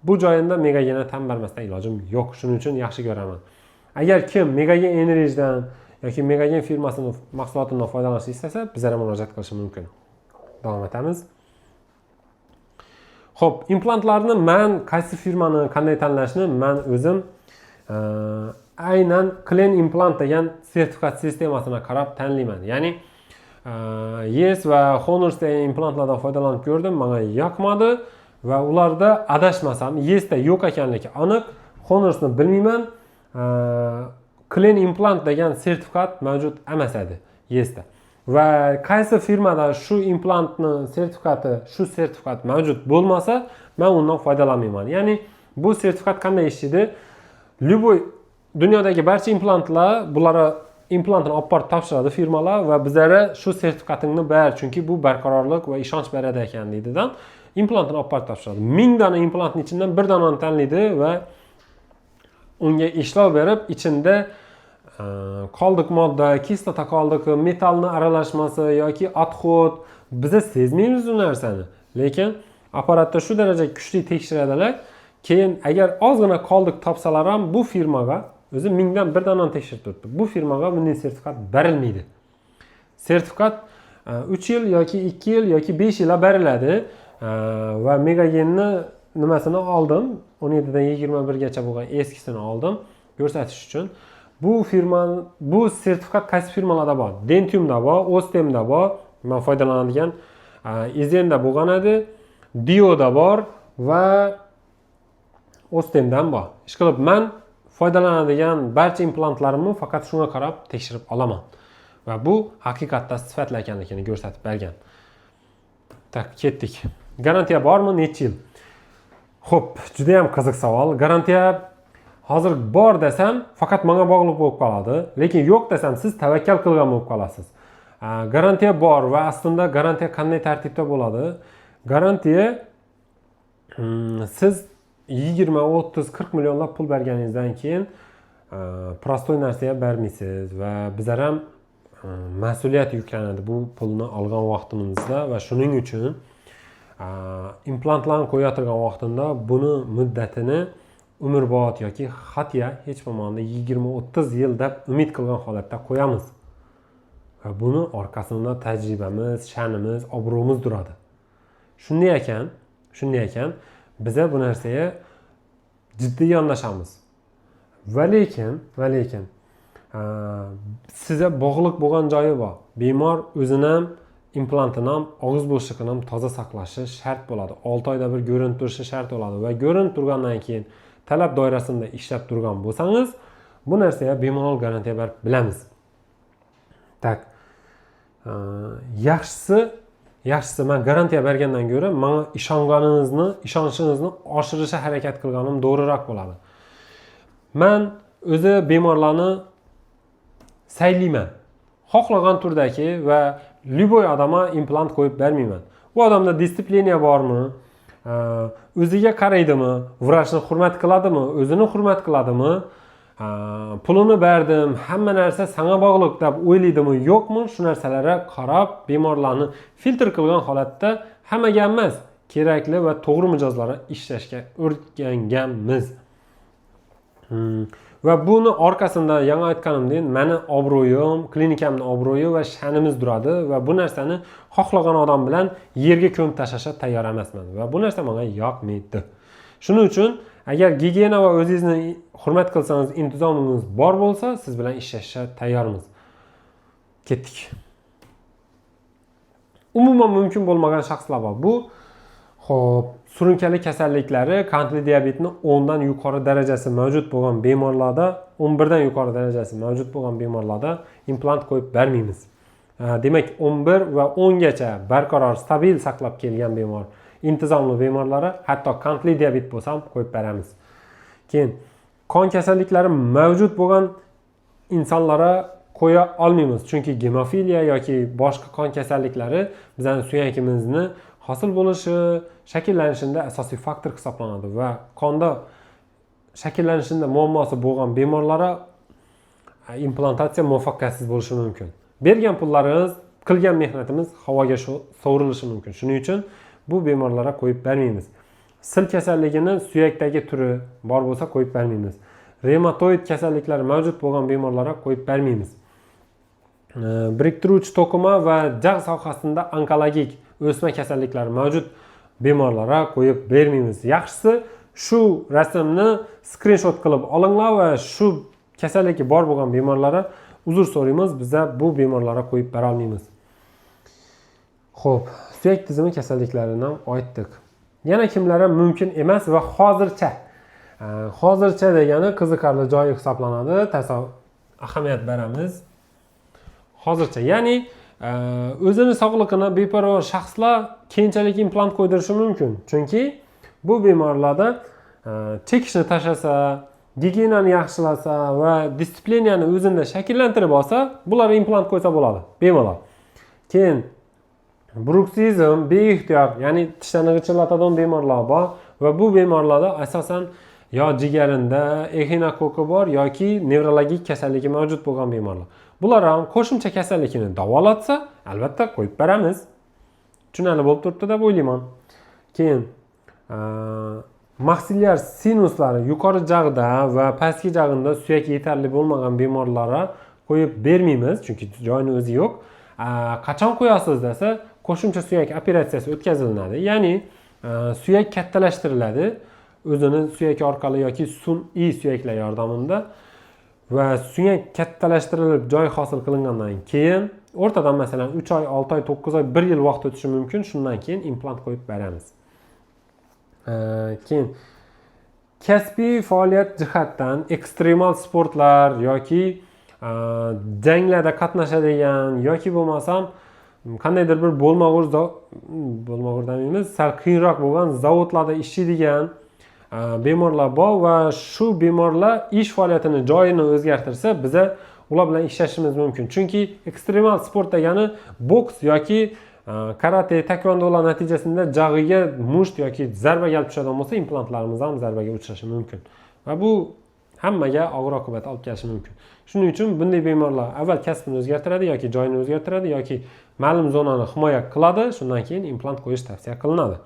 Speaker 1: Bu joyinda Megagenga tan bermasdan ilojim yo'q. Shuning uchun yaxshi ko'raman. Agar kim Megagen Enrich'dan yoki Megagen firmasining mahsulotidan foydalanishni istasa, bizlarga murojaat qilishi mumkin. Davom etamiz. Xo'p, implantlarni men qaysi firmani qanday tanlashni men o'zim aynan Clean Implant degan sertifikat sistemasini qarab tanlayman. Ya'ni Yes va Honors degan implantlardan foydalanib ko'rdim, menga yoqmadi va ularda adashmasam Yesda yo'q ekanligi aniq, Honorsni bilmayman. Clean Implant degan sertifikat mavjud emas edi Yesda. Va qaysi firmada shu implantni sertifikati, shu sertifikat mavjud bo'lmasa, men undan foydalanmayman. Ya'ni bu sertifikat qanday ishlaydi? Любой dunyodagi barcha implantlar, bularga implantni olib borib topshiradi firmalar va bizlarga shu sertifikatingni ber, chunki bu barqarorlik va ishonch beradi ekan deydidan implantni olib borib topshiradi. 1000 dona implantning ichidan bir donani tanlaydi va unga ishlov berib, ichida qoldiq modda, kislota qoldiqi, metallni aralashmasi yoki отход, biz sezmaymiz u narsani. Lekin apparatda shu darajaga kuchli tekshiradilar. Keyin agar ozgina qoldiq topsalar ham bu firmaga o'zi 1000 dan bir donani tekshirib turibdi. Bu firmaga bunday sertifikat berilmaydi. Sertifikat 3 yil yoki 2 yil yoki 5 yil beriladi va Megagenni nimasini oldim. 17 dan 21 gacha bo'lgan eskisini oldim ko'rsatish uchun. Bu firma, bu sertifikat qaysi firmalarda bor? Dentiumda bor, Ostemda bor. Men foydalanadigan Ezenda bo'lgan edi, Dioda bor va Ostemdan bor. Ishqilib men foydalanadigan barcha implantlarimni faqat shunga qarab tekshirib olaman. Va bu haqiqatda sifatli ekanligini ko'rsatib bergan. Tak, ketdik. Garantiya bormi? Necha yil? Xo'p, juda ham qiziq savol. Garantiya hozir bor desam, faqat menga bog'liq bo'lib qoladi. Lekin yo'q desam, siz tavakkal qilgan bo'lib qolasiz. Garantiya bor va aslida garantiya qanday tartibda bo'ladi? Garantiya siz 20, 30, 40 millionlab pul berganingizdan keyin prostoy narsaga bermaysiz va bizlar ham mas'uliyat yuklanadi bu pulni olgan vaqtimizda va shuning uchun implantlarni qo'yayotgan vaqtida buni muddatini umrbod yoki hatya hech bo'lmaganda 20-30 yil deb umid qilgan holatda qo'yamiz. Va buni orqasida tajribamiz, sha'nimiz, obro'miz turadi. Shunday ekan, biza bu narsaga jiddiy yondashamiz. Va lekin sizga bog'liq bo'lgan joyi bor. Bemor o'zini ham implantini ham og'iz bo'shlig'ini ham toza saqlashi shart bo'ladi. 6 oyda bir ko'rinib turishi shart bo'ladi va ko'rinib turgandan keyin talab doirasida ishlab turgan bo'lsangiz, bu narsaga bemalol garantiya berib bilamiz. Tak. Yaxshisi men garantiya bergandan ko'ra, menga ishonchingizni oshirishga harakat qilganim to'g'riroq bo'ladi. Men o'zi bemorlarni saylayman. Xohlagan turdagi va любой odamga implant qo'yib bermayman. Bu odamda disipliniya bormi? O'ziga qaraydimi? Vrachni hurmat qiladimi? O'zini hurmat qiladimi? Pulini berdim, hamma narsa senga bog'liq deb o'ylaydimi, yo'qmi? Shu narsalarga qarab, bemorlarni filtr qilgan holatda hammaga emas, kerakli va to'g'ri mijozlarga ishlashga o'rganganmiz. Va buni orqasida yana aytganimdek, meni obro'yim, klinikamning obro'yi va sha'nimiz turadi va bu narsani xohlagan odam bilan yerga ko'mib tashlashga tayyor emasman va bu narsa menga yoqmaydi. Shuning uchun agar gigiyena va o'zingizni hurmat qilsangiz, intizomingiz bor bo'lsa, siz bilan ishlashga tayyormiz. Ketdik. Umuman mumkin bo'lmagan shaxslar bor. Bu surunkali kasalliklari, qandli diabetning 10 dan yuqori darajasi mavjud bo'lgan bemorlarda, 11 dan yuqori darajasi mavjud bo'lgan bemorlarda implant qo'yib bermaymiz. Demak, 11 va 10 gacha barqaror, stabil saqlab kelgan bemor, intizomli bemorlari, hatto qandli diabet bo'lsa ham qo'yib beramiz. Keyin qon kasalliklari mavjud bo'lgan insonlarga qo'ya olmaymiz, chunki gemofiliya yoki boshqa qon kasalliklari bizning suyakimizni hosil bo'lishi, shakllanishida asosiy faktor hisoblanadi va qonda shakllanishida muammosi bo'lgan bemorlarga implantatsiya muvaffaqiyatsiz bo'lishi mumkin. Bergan pullaringiz, qilgan mehnatimiz havoga sovrilishi mumkin. Shuning uchun bu bemorlarga qo'yib bermaymiz. Sil kasalligini suyakdagi turi bor bo'lsa qo'yib bermaymiz. Reumatoid kasalliklari mavjud bo'lgan bemorlarga qo'yib bermaymiz. Biriktiruvchi to'qima va jag' sohasida onkologik o'sma kasalliklari mavjud bemorlarga qo'yib bermaymiz. Yaxshisi shu rasmni skrinshot qilib olinglar va shu kasalligi bor bo'lgan bemorlarga uzr so'raymiz, biza bu bemorlarga qo'yib bera olmaymiz. Xo'p, suyak tizimi kasalliklarini ham aytdik. Yana kimlarga mumkin emas va hozircha degani qiziqarli joyi hisoblanadi. Ahamiyat beramiz. Hozircha, ya'ni o'zini sog'lig'ini beparvo shaxslar keyinchalik implant qo'ydirishi mumkin. Chunki bu bemorlarda chekishni tashlasa, gigiyenani yaxshilasa va disiplinani o'zida shakllantirib olsa, bular implant qo'ysa bo'ladi, bemalol. Keyin bruksizm, beixtiyor, ya'ni tishlarni g'ijirlatadigan bemorlar bor va bu bemorlarda asosan yo jigarinda exinokoki bor yoki nevrologik kasalligi mavjud bo'lgan bemorlar. Bular ham qo'shimcha kasallikni davolatsa, albatta qo'yib beramiz. Tushunarli bo'lib turibdi deb o'ylayman. Keyin maksillyar sinuslari yuqori jag'da va pastki jag'inda suyak yetarli bo'lmagan bemorlarga qo'yib bermaymiz, chunki joyning o'zi yo'q. Qachon qo'yasiz desa, qo'shimcha suyak operatsiyasi o'tkaziladi. Ya'ni suyak kattalashtiriladi. O'zini suyak orqali yoki sun'iy suyaklar yordamida va suyak kattalashtirilib joy hosil qilingandan keyin o'rtadan masalan 3 oy, 6 oy, 9 oy, 1 yil vaqt o'tishi mumkin. Shundan keyin implant qo'yib beramiz. Keyin kasbiy faoliyat jihatdan ekstremal sportlar yoki janglarda qatnashadigan yoki bo'lmasam qandaydir bir bo'lmag'ur demaymiz, sal qiyinroq bo'lgan zavodlarda ishlaydigan bemorlar bor va shu bemorlar ish faoliyatini joyini o'zgartirsa, biza ular bilan ishlashimiz mumkin. Chunki ekstremal sport degani boks yoki karate, taekvondolar natijasida jag'iga musht yoki zarba kelib tushadigan bo'lsa, implantlarimiz ham zarbaga uchrashi mumkin. Va bu hammaga og'ir oqibat olib kelishi mumkin. Shuning uchun bunday bemorlar avval kasbini o'zgartiradi yoki joyini o'zgartiradi yoki ma'lum zonani himoya qiladi, shundan keyin implant qo'yish tavsiya qilinadi.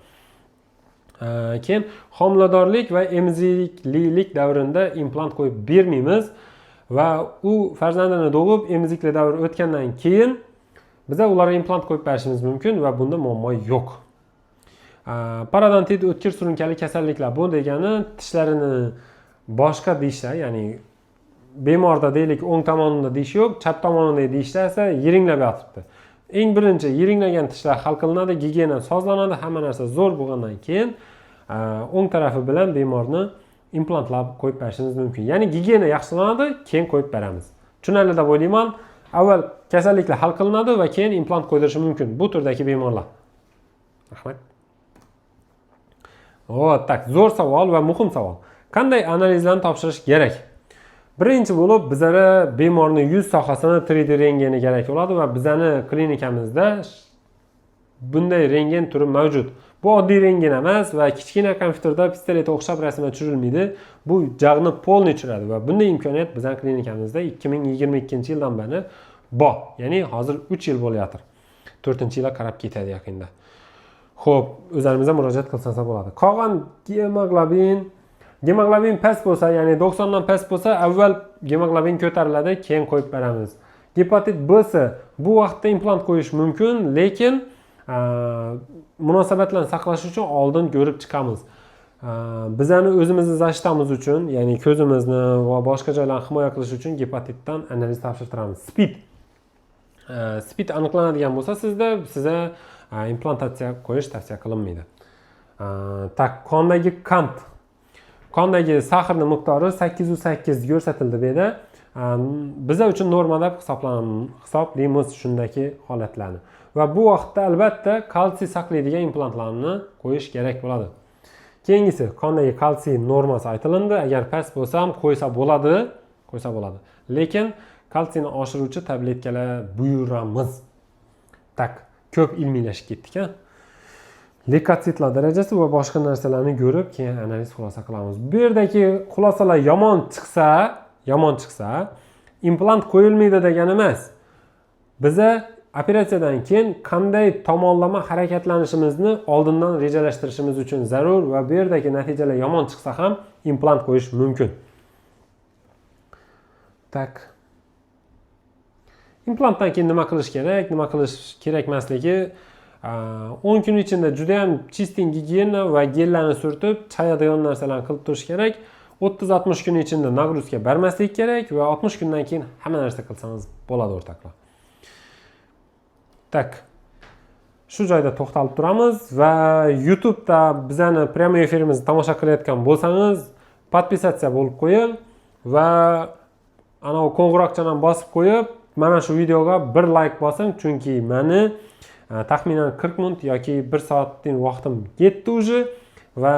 Speaker 1: Keyin homiladorlik va emiziklilik davrida implant qo'yib bermaymiz va u farzandini tug'ib emizikli davr o'tgandan keyin biza ularga implant qo'yib berishimiz mumkin va bunda muammo yo'q. Parodontit o'tkir surunkali kasalliklar bu degani tishlarini boshqa dishlar, ya'ni bemorda deylik o'ng tomonida dish yo'q, chap tomonida dishlar esa yiringlab yotibdi. Eng birinchi yiringlagan tishlar hal qilinadi, gigiyena sozlanadi, hamma narsa zo'r bo'lgandan keyin o'ng tarafi bilan bemorni implantlab qo'yib berishimiz mumkin. Ya'ni gigiyena yaxshilanadi, keyin qo'yib beramiz. Tushunarli deb o'ylayman. Avval kasalliklar hal qilinadi va keyin implant qo'yilishi mumkin bu turdagi bemorlar. Rahmat. Tak, zo'r savol va muhim savol. Qanday analizlarni topshirish kerak? Birinchi bo'lib, bizlara bemorni yuz sohasini 3D rentgeni kerak bo'ladi va bizani klinikamizda bunday rentgen turi mavjud. Bu oddiy rentgen emas va kichkina kompyuterda pistoletga o'xshab rasmga tushirilmaydi. Bu jag'ni polniy tushiradi va bunday imkoniyat bizning klinikamizda 2022-yildan beri bor. Ya'ni hozir 3 yil bo'layotir. 4-yilga qarab ketadi yaqinda. Xo'p, o'zlarimizga murojaat qilsansa bo'ladi. Qolgan gemoglobin past bo'lsa, ya'ni 90 dan past bo'lsa, avval gemoglobin ko'tariladi, keyin qo'yib beramiz. Gepatit bo'lsa, bu vaqtda implant qo'yish mumkin, lekin munosabatlarni saqlash uchun oldin ko'rib chiqamiz. Bizani o'zimizni zashtamiz uchun, ya'ni ko'zimizni va boshqa joylarni himoya qilish uchun gepatitdan analiz topshirtiramiz. Spid aniqlanadigan bo'lsa, sizga implantatsiya qo'yish tavsiya qilinmaydi. Tak, qondagi qand. Qondagi sahrning miqdori 808 ko'rsatildi bu yerda. Bizlar uchun norma deb hisoblaymiz shundagi holatlarni. Va bu vaqtda albatta kalsiy saqlaydigan implantlarni qo'yish kerak bo'ladi. Keyingisi, qondagi kalsiy normasi aytilindi. Agar past bo'lsa ham qo'ysa bo'ladi. Lekin kalsiyni oshiruvchi tabletkalar buyuramiz. Tak, ko'p ilmiylashib ketdik-a. Leykositlar darajasi va boshqa narsalarni ko'rib, keyin analiz xulosa qilamiz. Bu yerdagi xulosalar yomon chiqsa, implant qo'yilmaydi degani emas. Biza operatsiyadan keyin qanday tomonlama harakatlanishimizni oldindan rejalashtirishimiz uchun zarur va bu yerdagi natijalar yomon chiqsa ham implant qo'yish mumkin. Tak. Implantdan keyin nima qilish kerak, nima qilish kerak emasligi 10 kun ichida juda ham chisting gigiyena va gellarni surtib, chayadigan narsalarni qilib turish kerak. 30-60 kun ichida nagruzga bermaslik kerak va 60 kundan keyin hamma narsa qilsangiz bo'ladi o'rtoqlar. Tak. Shu joyda to'xtalib turamiz va YouTube'da bizani prямой efirimizni tomosha qilayotgan bo'lsangiz, podpisatsiya bo'lib qo'ying va ana o qo'ng'iroqchani bosib qo'yib, mana shu videoga bir like bosing, chunki meni taxminan 40 minut yoki 1 soatdan vaqtim ketdi уже va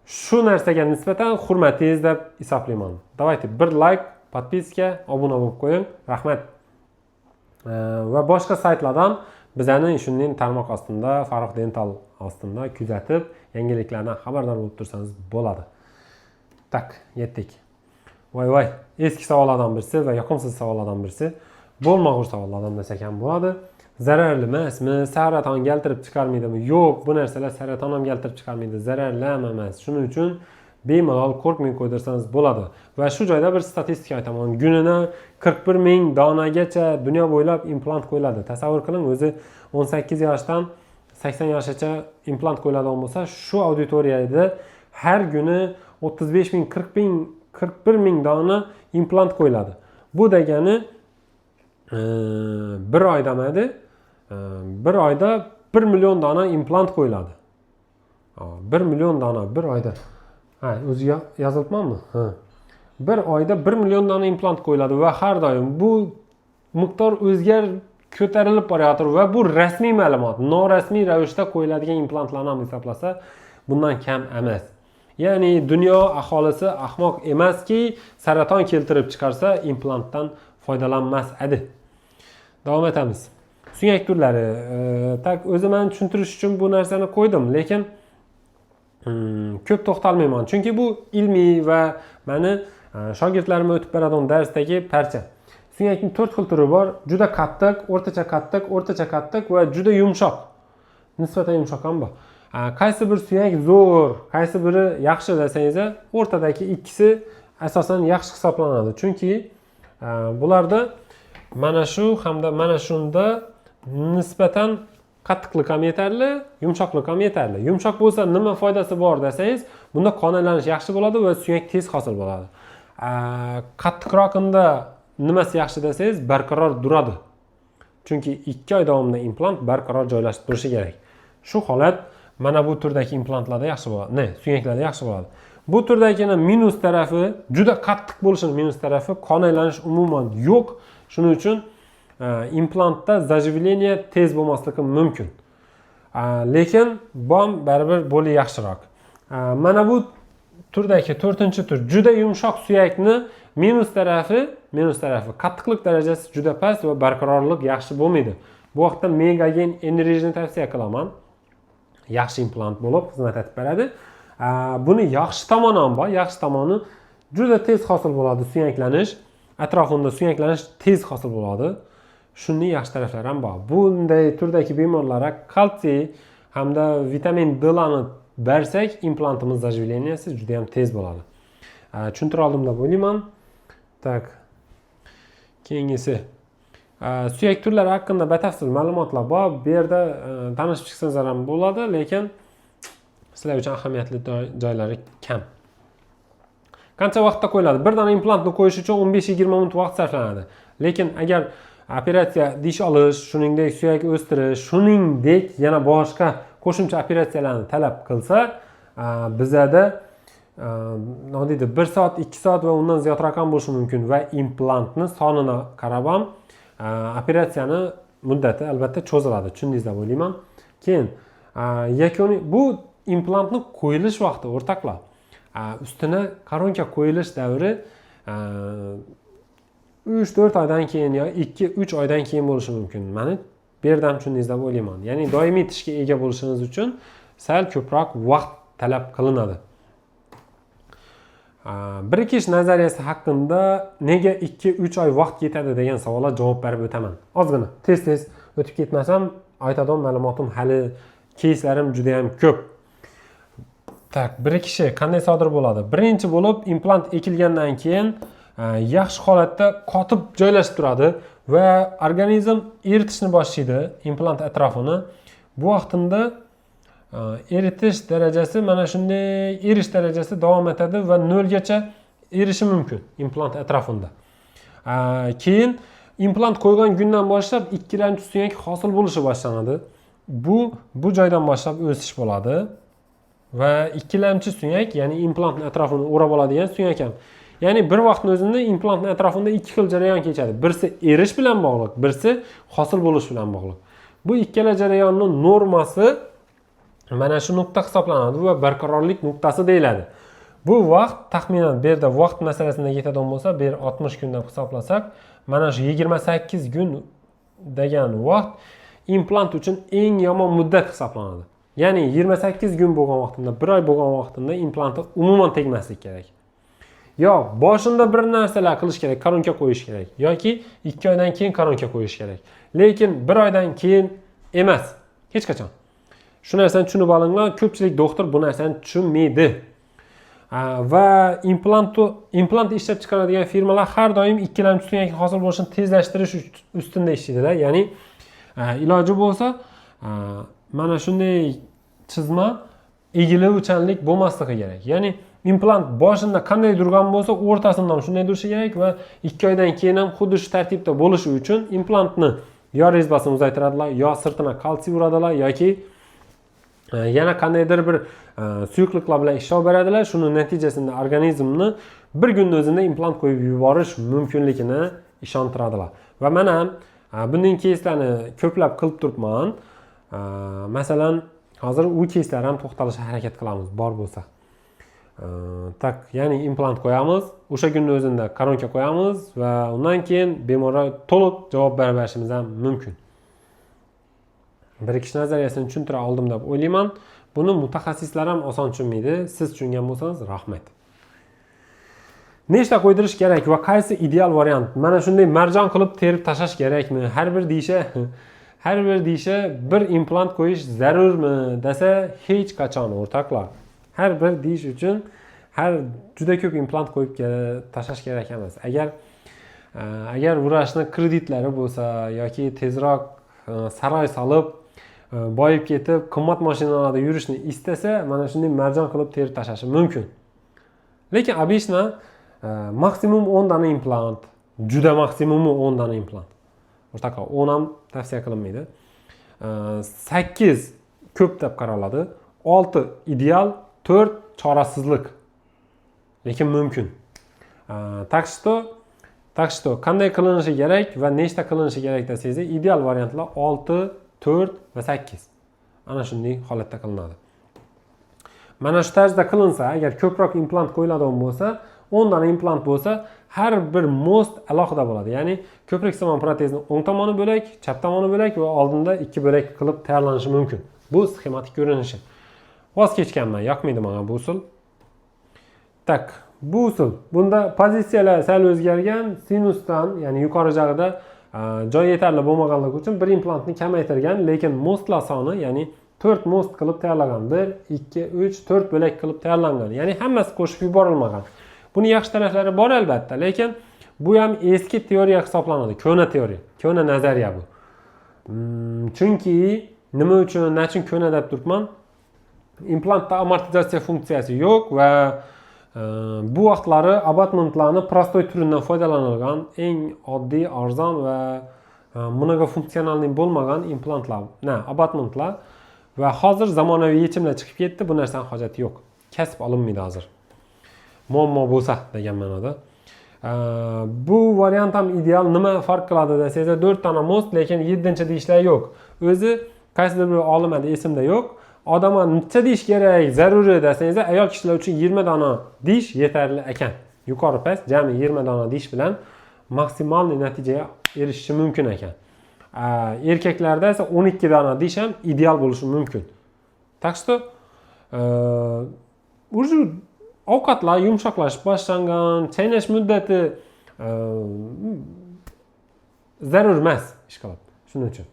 Speaker 1: shu narsaga nisbatan hurmatingiz deb hisoblayman. Давайте bir like, podpiska, obuna bo'lib qo'ying. Rahmat. Va boshqa saytlardan bizani shunday tarmoq ostida, Farruh Dental ostida kuzatib, yangiliklardan xabardor bo'lib tursangiz bo'ladi. Tak, yetdik. Voy, eski savollardan birisi va yoqimsiz savollardan birisi. Bo'lmag'ur savollardan desak ham bo'ladi. Zararli emasmi? Saraton keltirib chiqarmaydimi? Yo'q, bu narsalar saraton ham keltirib chiqarmaydi. Zararli emas. Shuning uchun bemalol qo'rqmay qo'ydirsangiz bo'ladi. Va shu joyda bir statistika aytaman. Kunida 41 ming donagacha dunyo bo'ylab implant qo'yiladi. Tasavvur qiling, o'zi 18 yoshdan 80 yoshgacha implant qo'yiladigan bo'lsa, shu auditoriyada har kuni 35 ming, 41 ming dona implant qo'yiladi. Bu degani bir oy demadi. Bir oyda 1 million dona implant qo'yiladi. 1 million dona bir oyda. O'ziga yozilibmanmi? Bir oyda 1 million dona implant qo'yiladi va har doim bu miqdor ko'tarilib borayotir va bu rasmiy ma'lumot. Norasmiy ravishda qo'yiladigan implantlarni ham hisoblasa, bundan kam emas. Ya'ni dunyo aholisi ahmoq emaski, saraton keltirib chiqarsa implantdan foydalanmas edi. Davom etamiz. Suyak turlari. Tak, o'zim ham tushuntirish uchun bu narsani qo'ydim, lekin ko'p to'xtalmayman. Chunki bu ilmiy va meni Shogirdlarimga o'tib beradigan darsdagi parcha. Sunyakning 4 xil turi bor. Juda qattiq, o'rtacha qattiq va juda yumshoq. Nisbatan yumshoq ham bor. Qaysi bir suyak zo'r, qaysi biri yaxshi desangiz, o'rtadagi ikkisi asosan yaxshi hisoblanadi. Chunki bularda mana shu hamda mana shunda nisbatan qattiqlik ham yetarli, yumshoqlik ham yetarli. Yumshoq bo'lsa nima foydasi bor desangiz, bunda qon aylanish yaxshi bo'ladi va suyak tez hosil bo'ladi. Qattiqroqida nimasi yaxshi desangiz, barqaror duradi. Chunki 2 oy davomida implant barqaror joylashib turishi kerak. Shu holat mana bu turdagi implantlarda yaxshi bo'ladi. Suyaklarda yaxshi bo'ladi. Bu turdagini minus tarafi, juda qattiq bo'lishining minus tarafi qon aylanish umuman yo'q. Shuning uchun implantda zajivlение tez bo'lmasligi mumkin. Lekin bom baribir bo'li yaxshiroq. Mana bu turdagi 4-tur juda yumshoq suyakni minus tarafi qattiqlik darajasi juda past va barqarorlik yaxshi bo'lmaydi. Bu vaqtda Megagen Energy'ni tavsiya qilaman. Yaxshi implant bo'lib xizmat etib beradi. Buni yaxshi tomoni ham bor. Yaxshi tomoni juda tez hosil bo'ladi suyaklanish. Atrofida suyaklanish tez hosil bo'ladi. Shunday yaxshi taraflari ham bor. Bunday turdagi bemorlarga kalsiy hamda vitamin D larni bersak, implantimiz zajivleniyasi juda ham tez bo'ladi. Tushuntira oldim deb o'ylayman. Tak. Keyingisi. Suyak turlari haqida batafsil ma'lumotlar bor. Bu yerda tanishib chiqsangiz ham bo'ladi, lekin sizlar uchun ahamiyatli joylari kam. Qancha vaqtda qo'yiladi? Bir dona implantni qo'yish uchun 15-20 minut vaqt sarflanadi. Lekin agar operatsiya dish olish, shuningdek suyak o'stirish, shuningdek yana boshqa qo'shimcha operatsiyalarni talab qilsa, bizada nodiydi 1 soat, 2 soat va undan ziyodroq ham bo'lishi mumkin va implantni sonini qarab ham operatsiyani muddati albatta cho'ziladi. Tushundingiz deb o'ylayman. Keyin yakuniy bu implantni qo'yilish vaqti o'rtoqlar. Ustuna koronka qo'yilish davri 3-4 oydan keyin yo 2-3 oydan keyin bo'lishi mumkin. Mani bu yerdan tushundingiz deb o'ylayman. Ya'ni doimiy tishga ega bo'lishingiz uchun sal ko'proq vaqt talab qilinadi. Birikish nazariyasi haqida nega 2-3 oy vaqt ketadi degan savolga javob berib o'taman. Ozgina tez o'tib ketmasam, aytadigan ma'lumotim hali keyslarim juda ham ko'p. Tak, birikishi qanday sodir bo'ladi? Birinchi bo'lib, implant ekilgandan keyin yaxshi holatda qotib joylashib turadi va organizm eritishni boshlaydi implant atrofini. Bu vaqtda eritish darajasi mana shunday erish darajasi davom etadi va 0 gacha erishi mumkin implant atrofida. Keyin implant qo'ygan kundan boshlab ikkilamchi suyak hosil bo'lishi boshlanadi. Bu joydan boshlab o'sish bo'ladi va ikkilamchi suyak, ya'ni implantning atrofini o'rab oladigan suyak ham. Ya'ni bir vaqtning o'zida implantning atrofida 2 xil jarayon kechadi. Birisi erish bilan bog'liq, birisi hosil bo'lish bilan bog'liq. Bu ikkala jarayonning normasi mana shu nuqta hisoblanadi va barqarorlik nuqtasi deyiladi. Bu vaqt taxminan bu yerda vaqt masalasida yetadigan bo'lsa, bu yer 60 kundan hisoblasak, mana shu 28 kun degan vaqt implant uchun eng yomon muddat hisoblanadi. Ya'ni 28 kun bo'lgan vaqtida, 1 oy bo'lgan vaqtida implantga umuman tegmaslik kerak. Yo'q, boshida bir narsalar qilish kerak, koronka qo'yish kerak yoki 2 oydan keyin koronka qo'yish kerak. Lekin 1 oydan keyin emas, hech qachon. Shu narsani tushunib olinglar, ko'pchilik doktor bu narsani tushunmaydi. Va implant ishlab chiqaradigan firmalar har doim ikkilamchi suyak hosil bo'lishini tezlashtirish ustida ishlaydilar. Ya'ni iloji bo'lsa mana shunday chizma egiluvchanlik bo'lmasligi kerak. Ya'ni implant boshida qanday turgan bo'lsa, o'rtasida ham shunday turishi kerak va 2 oydan keyin ham xuddi shu tartibda bo'lishi uchun implantni yo rezbasini uzaytiradilar, yo sirtini kalsiy uradilar yoki yana qandaydir bir suyuqliklar bilan ishlov beradilar. Shuning natijasida organizmni bir kunning o'zida implant qo'yib yuborish mumkinligini ishontiradilar. Va mana bunday keyslarni ko'plab qilib turibman. Masalan, hozir u keyslar ham to'xtalishga harakat qilamiz, bor bo'lsa. Tak, ya'ni implant qo'yamiz, o'sha kunning o'zida koronka qo'yamiz va undan keyin bemorga to'liq javob berishimiz ham mumkin. Birikish nazariyasini tushuntira oldim deb o'ylayman. Buni mutaxassislar ham oson tushunmaydi. Siz tushungan bo'lsangiz, rahmat. nechta qo'ydirish kerak va qaysi ideal variant? Mana shunday marjon qilib terib tashlash kerakmi? Har bir deyisha bir implant qo'yish zarurmi desa hech qachon o'rtoqlar. Har bir deyish uchun juda ko'p implant qo'yib tashlash kerak emas. Agar vrachni kreditlari bo'lsa yoki tezroq saroy solib boyib ketib qimmat mashinalarda yurishni istasa, mana shunday marjon qilib terib tashlashi mumkin. Lekin обычно maksimum 10 dona implant, juda maksimumi 10 dona implant. O'rtoqlar, 10 ham tavsiya qilinmaydi. 8 ko'p deb qaraladi, 6 ideal, 4 chorasizlik. Lekin mumkin. Так что qanday qilinishi kerak va nechta qilinishi kerak desangiz, ideal variantlar 6, 4 va 8. Ana shunday holatda qilinadi. Mana shu tarzda qilinsa, agar ko'proq implant qo'yiladigan bo'lsa, 10 dona implant bo'lsa, har bir most alohida bo'ladi. Ya'ni ko'prik simon protezning o'ng tomoni bo'lak, chap tomoni bo'lak va oldinda 2 bo'lak qilib tayyorlanishi mumkin. Bu sxematik ko'rinishi. Voz kechganman, yoqmaydi menga bu usul. Tak, bu usul. Bunda pozitsiyalar sal o'zgargan, sinusdan, ya'ni yuqori jag'ida joy yetarli bo'lmaganligi uchun bir implantni kamaytirgan, lekin mostlar soni, ya'ni 4 most qilib tayyorlagan. 1, 2, 3, 4 bo'lak qilib tayyorlangan. Ya'ni hammasi qo'shib yuborilmagan. Buni yaxshi taraflari bor albatta, lekin bu ham eski teoriya hisoblanadi, ko'na teoriya, ko'na nazariya bu. Chunki nima uchun, nechun ko'na deb turibman? Implantda amortizatsiya funksiyasi yo'q va bu vaqtlari abatmentlarni prostoy turidan foydalanilgan eng oddiy, arzon va bunaqa funksionalni bo'lmagan implantlar, abatmentlar va hozir zamonaviy yechimlar chiqib ketdi, bu narsaning hojati yo'q. Kasb olinmaydi hozir. Muammo bo'lsa degan ma'noda. Bu variant ham ideal. Nima farq qiladi desangiz, 4 dona most, lekin 7-deyishlar yo'q. O'zi qaysidir bir olimada esimda yo'q. Odamga necha dish kerak, zaruriy desangiz, ayol kishilar uchun 20 dona dish yetarli ekan. Yuqori past jami 20 dona dish bilan maksimal natijaga erishish mumkin ekan. Erkaklarda esa 12 dona dish ham ideal bo'lishi mumkin. Так что уже ovqatlar yumshoqlashib boshlangan, chaynash muddati zarur emas, ishqilib. Shuning uchun.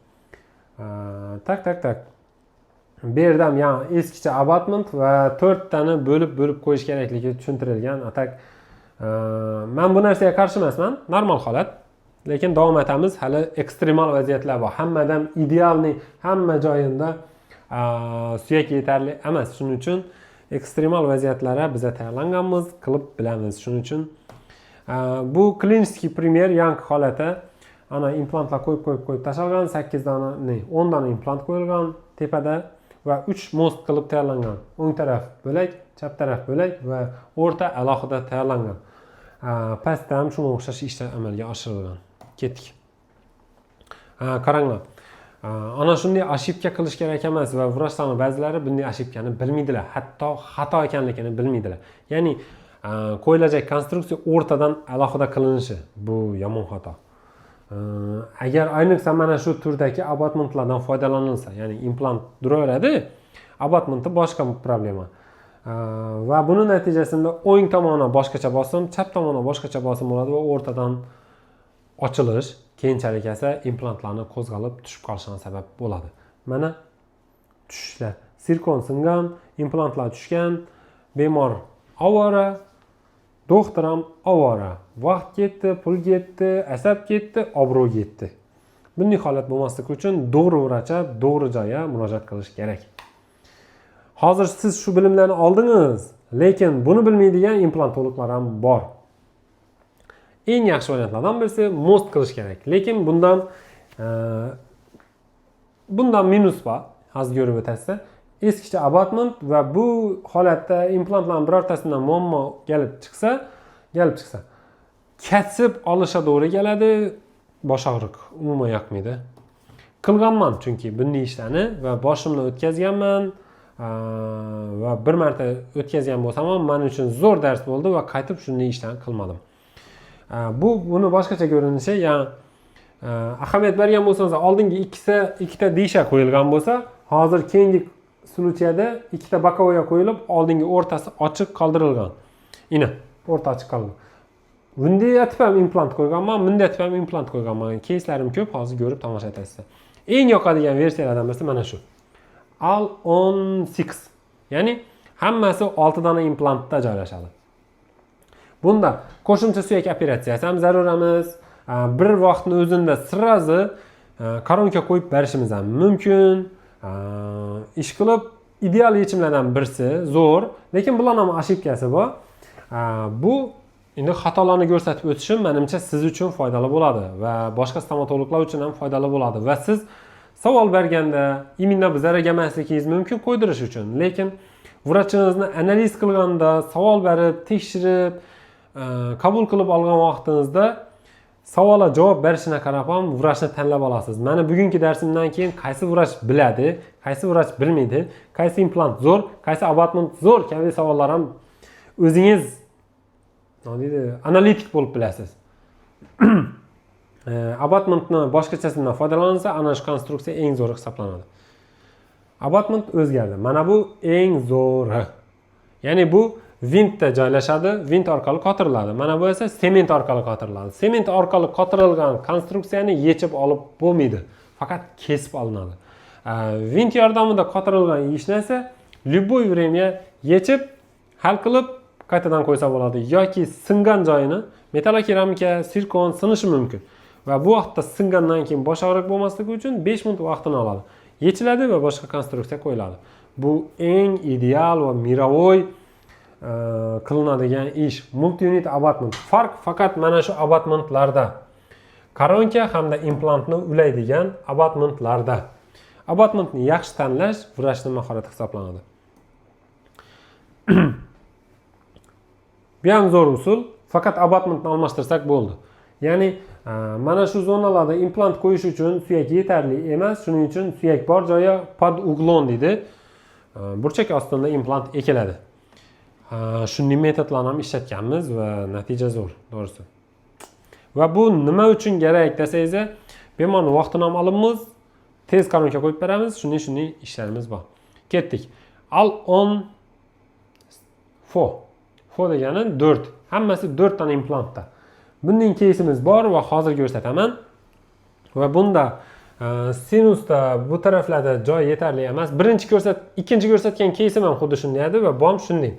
Speaker 1: Tak. Bu yerda ham yana eskicha abatment va 4 tani bo'lib qo'yish kerakligi tushuntirilgan. Atak men bu narsaga qarshi emasman, normal holat. Lekin davom etamiz, hali ekstremal vaziyatlar bor. Hammadan idealni hamma joyida suyak yetarli emas. Shuning uchun ekstremal vaziyatlarga biz tayyorlanganmiz, qilib bilamiz. Shuning uchun bu klinikiy primer yangi holati. Ana implantlar qo'yib tashalgan, 8 dona, 10 dona implant qo'yilgan tepada va 3 most qilib tayyorlangan. O'ng taraf bo'lak, chap taraf bo'lak va o'rta alohida tayyorlangan. Pastda ham shunga o'xshash ishlar amalga oshirilgan. Ketdik. Qaranglar. Ana shunday ошибка qilish kerak emas va vrachlarning ba'zilari bunday ошибкani bilmaydilar, hatto xato ekanligini bilmaydilar. Ya'ni qo'yilajak konstruksiya o'rtadan alohida qilinishi bu yomon xato. Agar ayniqsa mana shu turdagi abatmentlardan foydalanilsa, ya'ni implant duraveradi, abatmenti boshqa problema. Va buni natijasida o'ng tomoni boshqacha bosim, chap tomoni boshqacha bosim bo'ladi va o'rtadan ochilish keyinchalik esa implantlarni qo'zg'alib tushib qolishiga sabab bo'ladi. Mana tushishlar, sirkon singan, implantlar tushgan, bemor ovora, doktor ham ovora. Vaqt ketdi, pul ketdi, asab ketdi, obro' ketdi. Bunday holat bo'lmasligi uchun to'g'ri vrachga, to'g'ri joyga murojaat qilish kerak. Hozir siz shu bilimlarni oldingiz, lekin buni bilmaydigan implantologlar ham bor. Eng yaxshi variantlardan birisi most qilish kerak. Lekin bundan minus bor. Hozir ko'rib o'tasizlar. Eskicha abatment va bu holatda implantlarning birortasidan muammo kelib chiqsa, kesib olisha to'g'ri keladi, bosh og'riq umuman yoqmaydi. Qilganman chunki bunday ishlarni va boshimdan o'tkazganman va bir marta o'tkazgan bo'lsam ham men uchun zo'r dars bo'ldi va qaytib shunday ishlarni qilmadim. Buni boshqacha ko'rinishi, ya'ni ahamiyat bergan bo'lsangiz, oldingi ikkita disha qo'yilgan bo'lsa, hozir keyingi sluchiyada ikkita bokovoya qo'yilib, oldingi o'rtasi ochiq qoldirilgan. O'rta ochiq qolgan. bunday etib ham implant qo'yganman, bunday etib ham implant qo'yganman. Keyslarim ko'p, hozir ko'rib tomosha etasizlar. Eng yoqadigan versiyalardan birisi mana shu. Al 16. Ya'ni hammasi 6 dona implantda joylashadi. Bunda qo'shimcha suyak operatsiyasi ham zarur emas. Bir vaqtni o'zida sirazi koronka qo'yib berishimiz ham mumkin. Ish qilib ideal yechimlardan birisi zo'r, lekin bularning ham ошибкасы bor. Bu endi xatolarni ko'rsatib o'tishim menimcha siz uchun foydali bo'ladi va boshqa stomatologlar uchun ham foydali bo'ladi va siz savol berganda именно bizlarga emasligingiz mumkin qo'ydirish uchun, lekin vrachingizni analiz qilganda, savol berib, tekshirib, qabul qilib olgan vaqtingizda savolga javob berishini qarab ham vrachni tanlab olasiz. Mana bugungi darsimdan keyin qaysi vrach biladi, qaysi vrach bilmaydi, qaysi implant zo'r, qaysi abatment zo'r kabi savollar ham o'zingiz analitik bo'lib bilasiz. Abatmentni boshqachasidan foydalansa, ana shu konstruksiya eng zo'ri hisoblanadi. Abatment o'zgardi. Mana bu eng zo'ri. Ya'ni bu vintda joylashadi, vint orqali qotiriladi. Mana bu esa sement orqali qotiriladi. Sement orqali qotirilgan konstruksiyani yechib olib bo'lmaydi, faqat kesib olinadi. Vint yordamida qotirilgan ishni esa любой время yechib, hal qilib qaytadan qo'ysa bo'ladi yoki singan joyini metalokeramika, sirkon sinishi mumkin. Va bu vaqtda singandan keyin bosh og'riq bo'lmasligi uchun 5 minut vaqtini oladi. Yechiladi va boshqa konstruksiya qo'yiladi. Bu eng ideal va mirovoy qilinadigan ish. Multi-unit abatment. Farq faqat mana shu abatmentlarda. Koronka hamda implantni ulaydigan abatmentlarda. Abatmentni yaxshi tanlash vrachning mahorati hisoblanadi. Bu ham zo'r usul, faqat abatmentni almashtirsak bo'ldi. Ya'ni mana shu zonalarda implant qo'yish uchun suyak yetarli emas, shuning uchun suyak bor joyi pod uglon deydi. Burchak ostida implant ekiladi. Shunday metodlarni ham ishlatganmiz va natija zo'r, to'g'risi. Va bu nima uchun kerak desangiz, bemorning vaqtini ham olamiz, tez koronka qo'yib beramiz, shunday ishlarimiz bor. Ketdik. Al 10 Fo degani 4. Hammasi 4 dona implantda. Bunning keysimiz bor va hozir ko'rsataman. Va bunda sinusda bu taraflarda joy yetarli emas. Ikkinchi ko'rsatgan keysim ham xuddi shunday edi va bom shunday.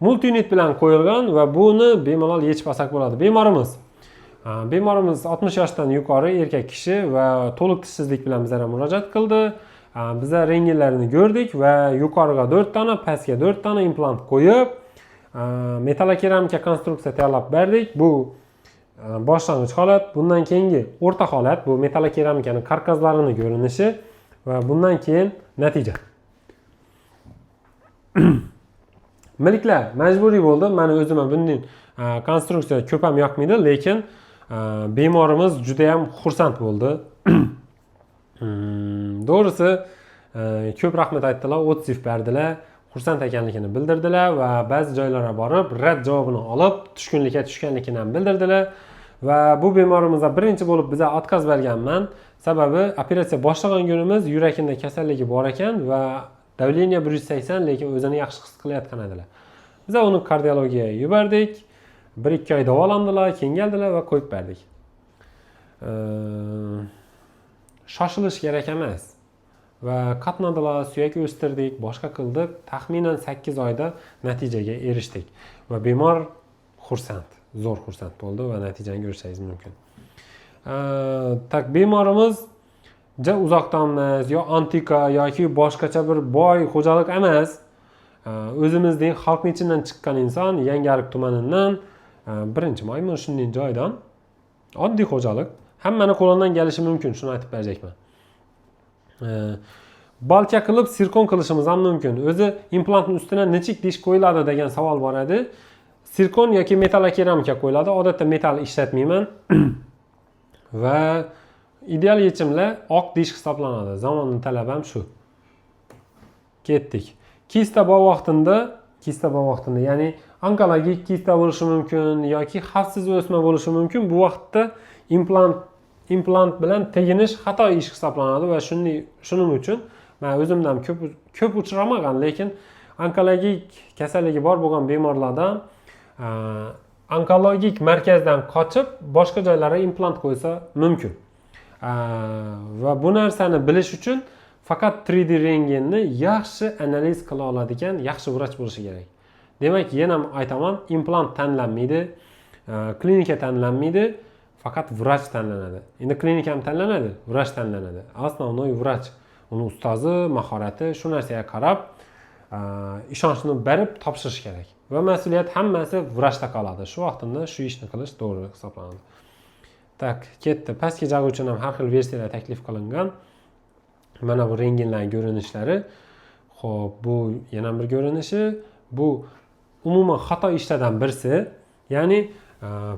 Speaker 1: Multi-unit bilan qo'yilgan va buni bemalol yechib olsak bo'ladi. Bemorimiz 60 yoshdan yuqori erkak kishi va to'liq tishsizlik bilan bizlarga murojaat qildi. Biz rentgenlarini ko'rdik va yuqoriga 4 dona, pastga 4 dona implant qo'yib, metalokeramika konstruksiya tayyorlab berdik. Bu boshlang'ich holat, bundan keyingi o'rta holat, bu metalokeramikaning karkazlarining ko'rinishi va bundan keyin natija. Miliklar majburiy bo'ldi. Meni o'zim ham bunday konstruksiya ko'p ham yoqmaydi, lekin bemorimiz juda ham xursand bo'ldi. Doğrusu ko'p rahmat aytdilar, o'tsiv berdilar, xursand ekanligini bildirdilar va ba'zi joylarga borib rad javobini olib, tushganligini ham bildirdilar va bu bemorimizga birinchi bo'lib biza отказ berganman. Sababi operatsiya boshlagan kunimiz yurakida kasalligi bor ekan va davleniya 180, lekin o'zini yaxshi his qilayotgan edilar. Biz uni kardiologiyaga yubordik. 1-2 oy davolandilar, keyin keldilar va qo'yib berdik. Shoshilish kerak emas. Va qatnadilar, suyak o'stirdik, boshqa qildik. Taxminan 8 oyda natijaga erishdik va bemor xursand, zo'r xursand bo'ldi va natijani ko'rishingiz mumkin. Tak bemorimiz ja uzoqdan emas, yo antika yoki boshqacha bir boy xo'jalik emas. O'zimizning xalqning ichidan chiqqan inson, Yangiariq tumanidan, birinchi maymun shunday joydan oddiy xo'jalik. Hammani qo'lidan kelishi mumkin, shuni aytib berajakman. Balka qilib sirkon qilishimiz ham mumkin. O'zi implantning ustidan nechik dish qo'yiladi degan savol bor edi. Sirkon yoki metalokeramika qo'yiladi. Odatda metal ishlatmayman. Va ideal yechimlar oq dish hisoblanadi. Zamonning talabi ham shu. Ketdik. Kista bor vaqtida, ya'ni onkologik kista bo'lishi mumkin yoki xavfsiz o'sma bo'lishi mumkin. Bu vaqtda implant bilan teginish xato ish hisoblanadi va shuning uchun men o'zimdan ko'p uchramagan, lekin onkologik kasalligi bor bo'lgan bemorlardan onkologik markazdan qochib boshqa joylarga implant qo'ysa mumkin. Va bu narsani bilish uchun faqat 3D rentgenni yaxshi analiz qila oladigan yaxshi vrach bo'lishi kerak. Demak, yana aytaman, implant tanlanmaydi, klinika tanlanmaydi, faqat vrach tanlanadi. Endi klinika ham tanlanadi, vrach tanlanadi. Основной vrach, uni ustozi, mahorati shu narsaga qarab ishonchni berib topshirish kerak. Va mas'uliyat hammasi vrachda qoladi. Shu vaqtida shu ishni qilish to'g'ri hisoblanadi. Tak, ketdi. Pastki jag uchun ham har xil versiyalar taklif qilingan. Mana bu rentgenlar ko'rinishlari. Xo'p, bu yana bir ko'rinishi. Bu umuman xato ishlardan birisi. Ya'ni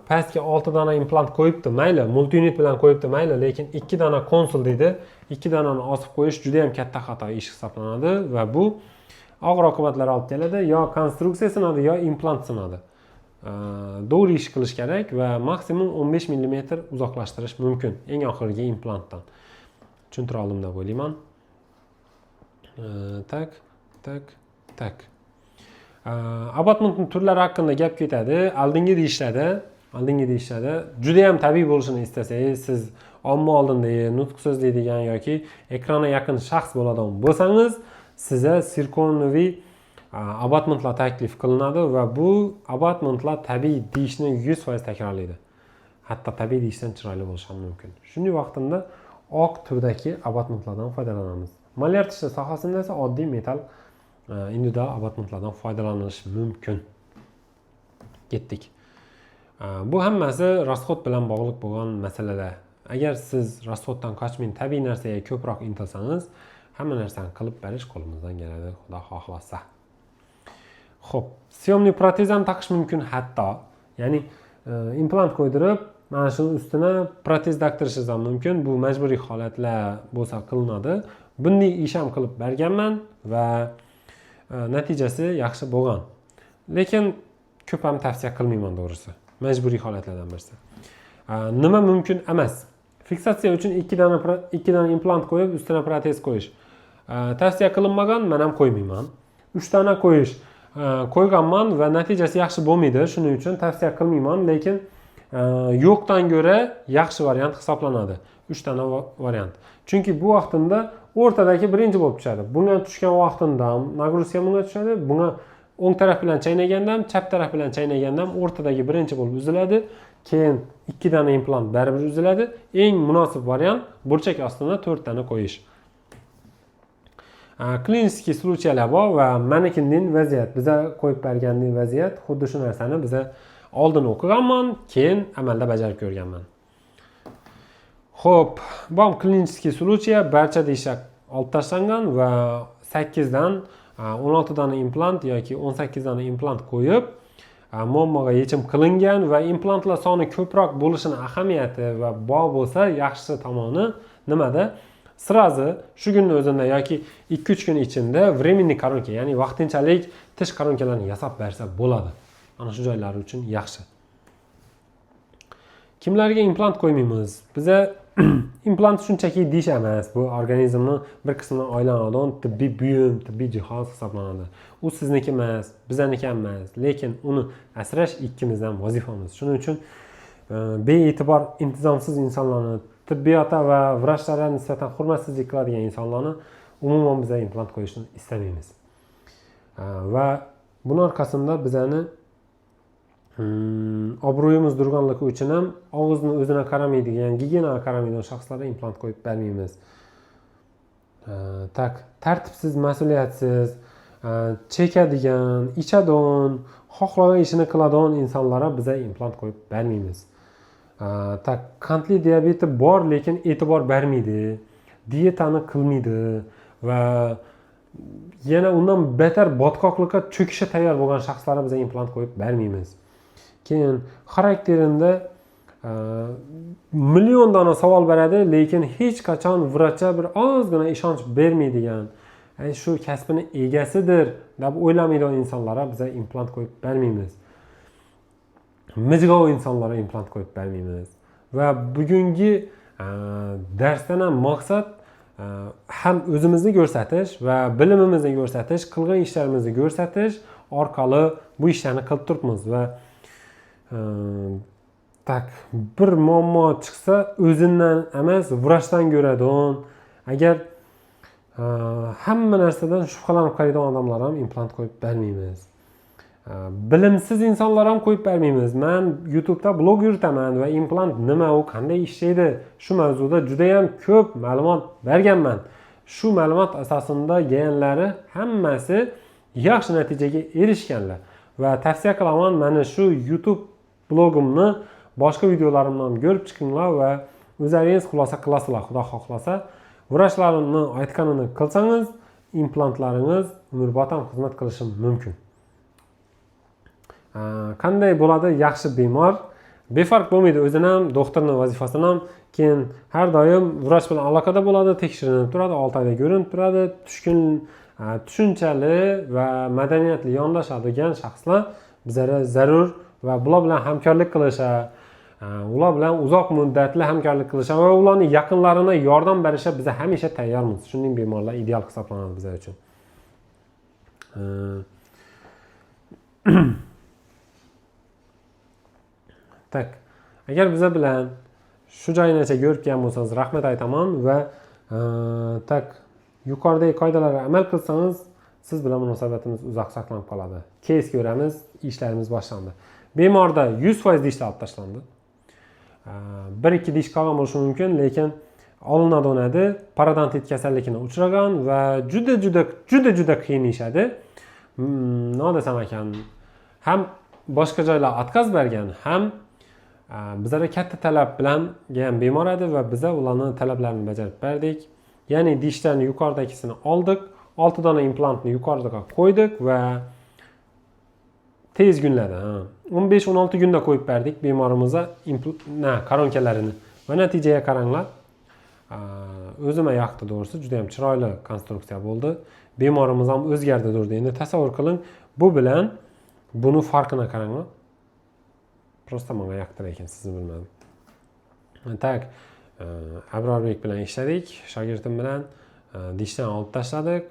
Speaker 1: pastga 6 dona implant qo'yibdi, mayli, multiunit bilan qo'yibdi, mayli, lekin 2 dona konsul deydi. 2 donani osib qo'yish juda ham katta xato ish hisoblanadi va bu og'ir oqibatlar olib keladi. Yo konstruksiya sinadi, yo implant sinadi. To'g'ri ish qilish kerak va maksimum 15 mm uzoqlashtirish mumkin eng oxirgi implantdan. Tushuntira oldim deb o'ylayman. Tak. Abatmentning turlari haqida gap ketadi. Oldingi deyishadi. Juda ham tabiiy bo'lishini istasangiz, siz omma oldinda nutq so'zlaydigan yoki ekranga yaqin shaxs bo'ladigan bo'lsangiz, sizga sirkonoviy abatmentlar taklif qilinadi va bu abatmentlar tabiiy deyishni 100% takrorlaydi. Hatto tabiiy deyishdan chiroyli bo'lishi ham mumkin. Shunday vaqtida oq turdagi abatmentlardan foydalanamiz. Malyar tishi sohasida esa oddiy metal individual abatmentlardan foydalanish mumkin. Ketdik. Bu hammasi rasxod bilan bog'liq bo'lgan masalalar. Agar siz rasxoddan qochmay tabiiy narsaga ko'proq intilsangiz, hamma narsani qilib berish qo'limizdan keladi, Xudo xohlasa. Xo'p, syomli protez ham taqish mumkin hatto. Ya'ni implant qo'ydirib, mana shu ustuna protez taqtirishingiz ham mumkin. Bu majburiy holatlar bo'lsa qilinadi. Bunday ish ham qilib berganman va natijasi yaxshi bo'lgan. Lekin ko'p ham tavsiya qilmayman to'g'risi. Majburiy holatlardan birisi. Nima mumkin emas? Fiksatsiya uchun 2 dona implant qo'yib, ustuna protez qo'yish. Tavsiya qilinmagan, men ham qo'ymayman. 3 dona qo'yganman va natijasi yaxshi bo'lmaydi. Shuning uchun tavsiya qilmayman, lekin yo'qdan ko'ra yaxshi variant hisoblanadi. 3 dona variant. Chunki bu vaqtida o'rtadagi birinchi bo'lib tushadi. Bunga tushgan vaqtida nagruzka bunga tushadi. Bunga o'ng taraf bilan chaynaganda ham, chap taraf bilan chaynaganda ham o'rtadagi birinchi bo'lib uziladi. Keyin 2 dona implant baribir uziladi. Eng munosib variant burchak ostidan 4 dona qo'yish. Kliniskiy случайлар bor va manikinning vaziyat, biza qo'yib berganning vaziyat xuddi shu narsani biza oldin o'qiganman, keyin amalda bajarib ko'rganman. Xo'p, bu kliniskiy случай barcha deyishlar olib tashlangan va 8 dan 16 dona implant yoki 18 dona implant qo'yib, muammoga yechim qilingan va implantlar soni ko'proq bo'lishini ahamiyati va bor bo'lsa, yaxshi tomoni nimada? Sirazi shu kunning o'zida yoki 2-3 kun ichida временный koronka, ya'ni vaqtinchalik tish koronkalarini yasab bersa bo'ladi. Ana shu joylar uchun yaxshi. Kimlarga implant qo'ymaymiz? Biza implant shunchaki dish emas, bu organizmning bir qismidan aylanadigan tibbiy buyum, tibbiy jihoz hisoblanadi. U sizniki emas, bizaniki ham emas, lekin uni asrash ikkimizdan vazifamiz. Shuning uchun bee'tibor, intizomsiz insonlarni, tibbiyotga va vrachlarga nisbatan hurmatsizlik qiladigan insonlarni umuman biz implant qo'yishni istamaymiz. Va buning orqasida bizani obro'yimiz durganligi uchun ham og'izni o'zina qaramaydigan, gigiyenaga qaramaydigan shaxslarga implant qo'yib bermaymiz. Tartibsiz, mas'uliyatsiz, chekadigan, ichadigan, xohlagan ishini qiladigan insonlarga biz implant qo'yib bermaymiz. Qandli diabeti bor, lekin e'tibor bermaydi, dietani qilmaydi va yana undan betar botqoqlikka cho'kishga tayyor bo'lgan shaxslarga biz implant qo'yib bermaymiz. Keyin xarakterida million dona savol beradi, lekin hech qachon vrachga bir ozgina ishonch bermaydigan, shu kasbini egasidir deb o'ylamaydigan insonlarga biz implant qo'yib bermaymiz. Mijg'ov insonlarga implant qo'yib bermaymiz. Va bugungi darsdan ham maqsad ham o'zimizni ko'rsatish va bilimimizni ko'rsatish, qilgan ishlarimizni ko'rsatish orqali bu ishlarni qilib turibmiz va tak bir muammo chiqsa o'zindan emas vrachdan ko'radigan agar hamma narsadan shubhalanib qaraydigan odamlar ham implant qo'yib bermaymiz. Bilimsiz insonlar ham qo'yib bermaymiz. Men YouTube'da blog yuritaman va implant nima, u qanday ishlaydi shu mavzuda juda ham ko'p ma'lumot berganman. Shu ma'lumot asosida yeganlari hammasi yaxshi natijaga erishganlar va tavsiya qilaman, mana shu YouTube blogimni boshqa videolarimdan ko'rib chiqinglar va o'zingiz xulosa qilasizlar. Xudo xohlasa, vrachlarimni aytganini qilsangiz, implantlaringiz umrbod ham xizmat qilishi mumkin. Qanday bo'ladi yaxshi bemor? Befarq bo'lmaydi, o'zini ham, doktorning vazifasini ham keyin har doim vrach bilan aloqada bo'ladi, tekshirinib turadi, 6 oyda ko'rinib turadi. Tushunchali va madaniyatli yondashadigan shaxslar bizga zarur va bular bilan hamkorlik qilishi, ular bilan uzoq muddatli hamkorlik qilishi va ularning yaqinlarini yordam berishi biz hamisha tayyormiz. Shunday bemorlar ideal hisoblanadi biz uchun. Tak. Agar biza bilan shu joygacha ko'rgan bo'lsangiz rahmat aytaman va tak yuqoridagi qoidalarga amal qilsangiz siz bilan munosabatimiz uzoq saqlanib qoladi. Keys ko'ramiz, ishlarimiz boshlandi. Bemorda 100% dishlar olib tashlandi. 1-2 dish qolgan bo'lishi mumkin, lekin olinadigan edi, parodontit kasalligini uchragan va juda qiyin ishadi. Nima desam ekan, ham boshqa joylar отказ bergan, ham bizlarga katta talab bilan kelgan bemor edi va biz ularning talablarini bajarib berdik. Ya'ni dishlarni yuqoridagisini oldik, 6 dona implantni yuqoriga qo'ydik va tez kunlarda 15-16 kunda qo'yib berdik bemorimizga koronkalarini. Va natijaga qaranglar. O'zimga yoqdi to'g'risi, juda ham chiroyli konstruksiya bo'ldi. Bemorimiz ham o'zgardi-dur endi tasavvur qiling, bu bilan buni farqini qaranglar. Prosta menga yoqdi, lekin sizni bilmadim. Tak, Abrorbek bilan ishladik, shogirdim bilan dishdan olib tashladik.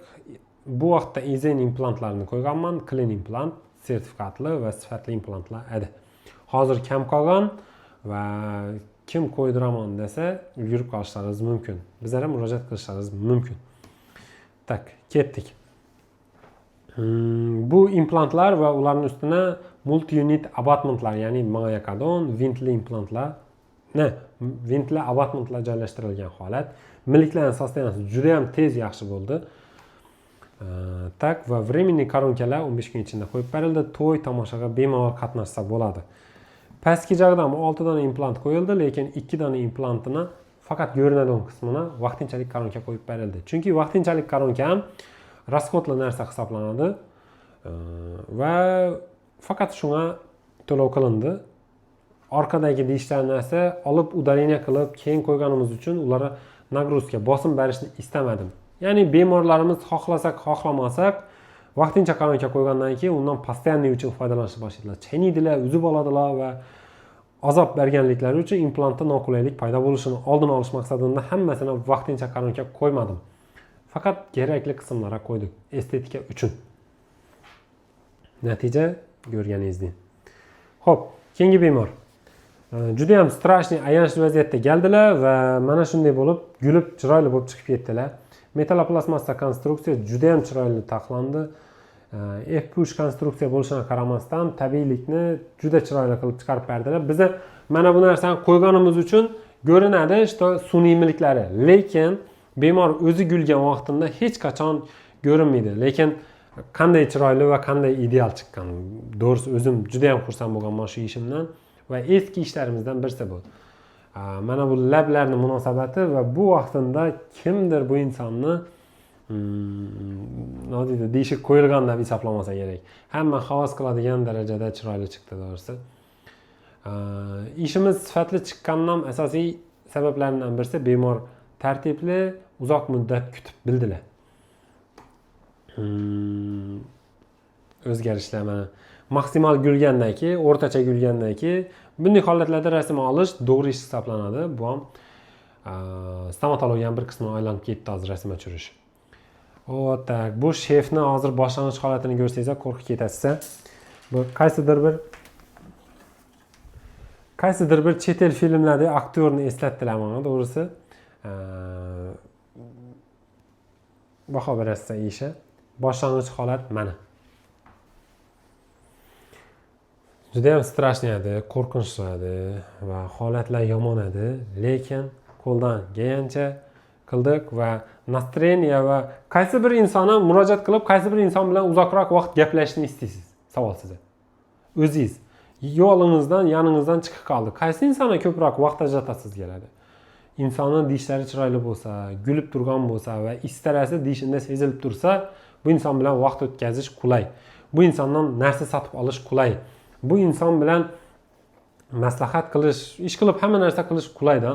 Speaker 1: Bu vaqtda Ezen implantlarini qo'yganman, clean implant, sertifikatli va sifatli implantlar edi. Hozir kam qolgan va kim qo'ydiraman desa, yurib qolishlaringiz mumkin. Bizlarga murojaat qilishlaringiz mumkin. Tak, ketdik. Bu implantlar va ularning ustuna multi-unit abutmentlar, ya'ni mayakadon, vintli implantlar, vintli abutmentlar joylashtirilgan holat. Milklarning sostanasi juda ham tez yaxshi bo'ldi. Tak va временный koronkalar 15 kun ichida qo'yib berildi. To'y tomoshaga bemalol qatnashsa bo'ladi. Pastki joydan 6 dona implant qo'yildi, lekin 2 dona implantini faqat ko'rinadigan qismini vaqtinchalik koronka qo'yib berildi. Chunki vaqtinchalik koronka ham rasxodli narsa hisoblanadi va faqat shunga to'lov qilindi. Orqadagi dishlarni esa olib udaleniya qilib keyin qo'yganimiz uchun ularga nagruzka, bosim berishni istamadim. Ya'ni bemorlarimiz xohlasak, xohlamasak vaqtincha koronka qo'ygandan keyin undan постоянный uchun foydalanishni boshlaydilar. Chaynaydilar, uzib oladilar va azob berganliklari uchun implantda noqulaylik paydo bo'lishini oldini olish maqsadida hammasini vaqtincha koronka qo'ymadim. Faqat kerakli qismlarga qo'ydik, estetika uchun. Natija ko'rganingizdek. Xo'p, keyingi bemor. Juda ham strashniy, ayanchli vaziyatda keldilar va mana shunday bo'lib, gulib, chiroyli bo'lib chiqib ketdilar. Metaloplastmassa konstruksiya juda ham chiroyli taxlandi. F-push konstruksiya bo'lishiga qaramasdan tabiiylikni juda chiroyli qilib chiqarib berdilar. Biz mana bu narsani qo'yganimiz uchun ko'rinadi, işte sun'iy milklari. Lekin bemor o'zi gulgan vaqtida hech qachon ko'rinmaydi. Lekin qanday chiroyli va qanday ideal chiqqan. Doğrusu o'zim juda ham xursand bo'lganman shu ishimdan va eski ishlarimizdan birisi bu. Mana bu lablarning munosabati va bu vaqtida kimdir bu insonni nodiyda deyishib qo'yilgan deb hisoblamasa kerak. Hamma havas qiladigan darajada chiroyli chiqdi doğrusu. İşimiz sifatli chiqqanidan asosiy sabablaridan birisi bemor tartibli, uzoq muddat kutib bildilar. O'zgarishlar mana maksimal gulgandan keyin, o'rtacha gulgandan keyin bunday holatlarda rasm olish to'g'ri ish hisoblanadi. Bu ham stomatologiyaning bir qismi aylanib ketdi hozir rasmga tushirish. Tak, bu shefni hozir boshlang'ich holatini ko'rsangiz qo'rqib ketasiz. Bu qaysidir bir qaysidir bir chet el filmlarda aktyorni eslatdilar menga, to'g'risi. Baho berasiz ishi. Boshlang'ich holat mana. Juda ham strashniy edi, qo'rqinchli edi va holatlar yomon edi, lekin qo'ldan kelgancha qildik va настроение va qaysi bir insonni murojaat qilib, qaysi bir inson bilan uzoqroq vaqt gaplashishni istaysiz? Savol sizga. O'zingiz yo'lingizdan, yaningizdan chiqib qoldi. Qaysi insonga ko'proq vaqt ajratasiz keladi? Insonning dishlari chiroyli bo'lsa, gulib turgan bo'lsa va istarasi dishida sezilib tursa, bu inson bilan vaqt o'tkazish qulay. Bu insondan narsa sotib olish qulay. Bu inson bilan maslahat qilish, ish qilib hamma narsa qilish qulayda.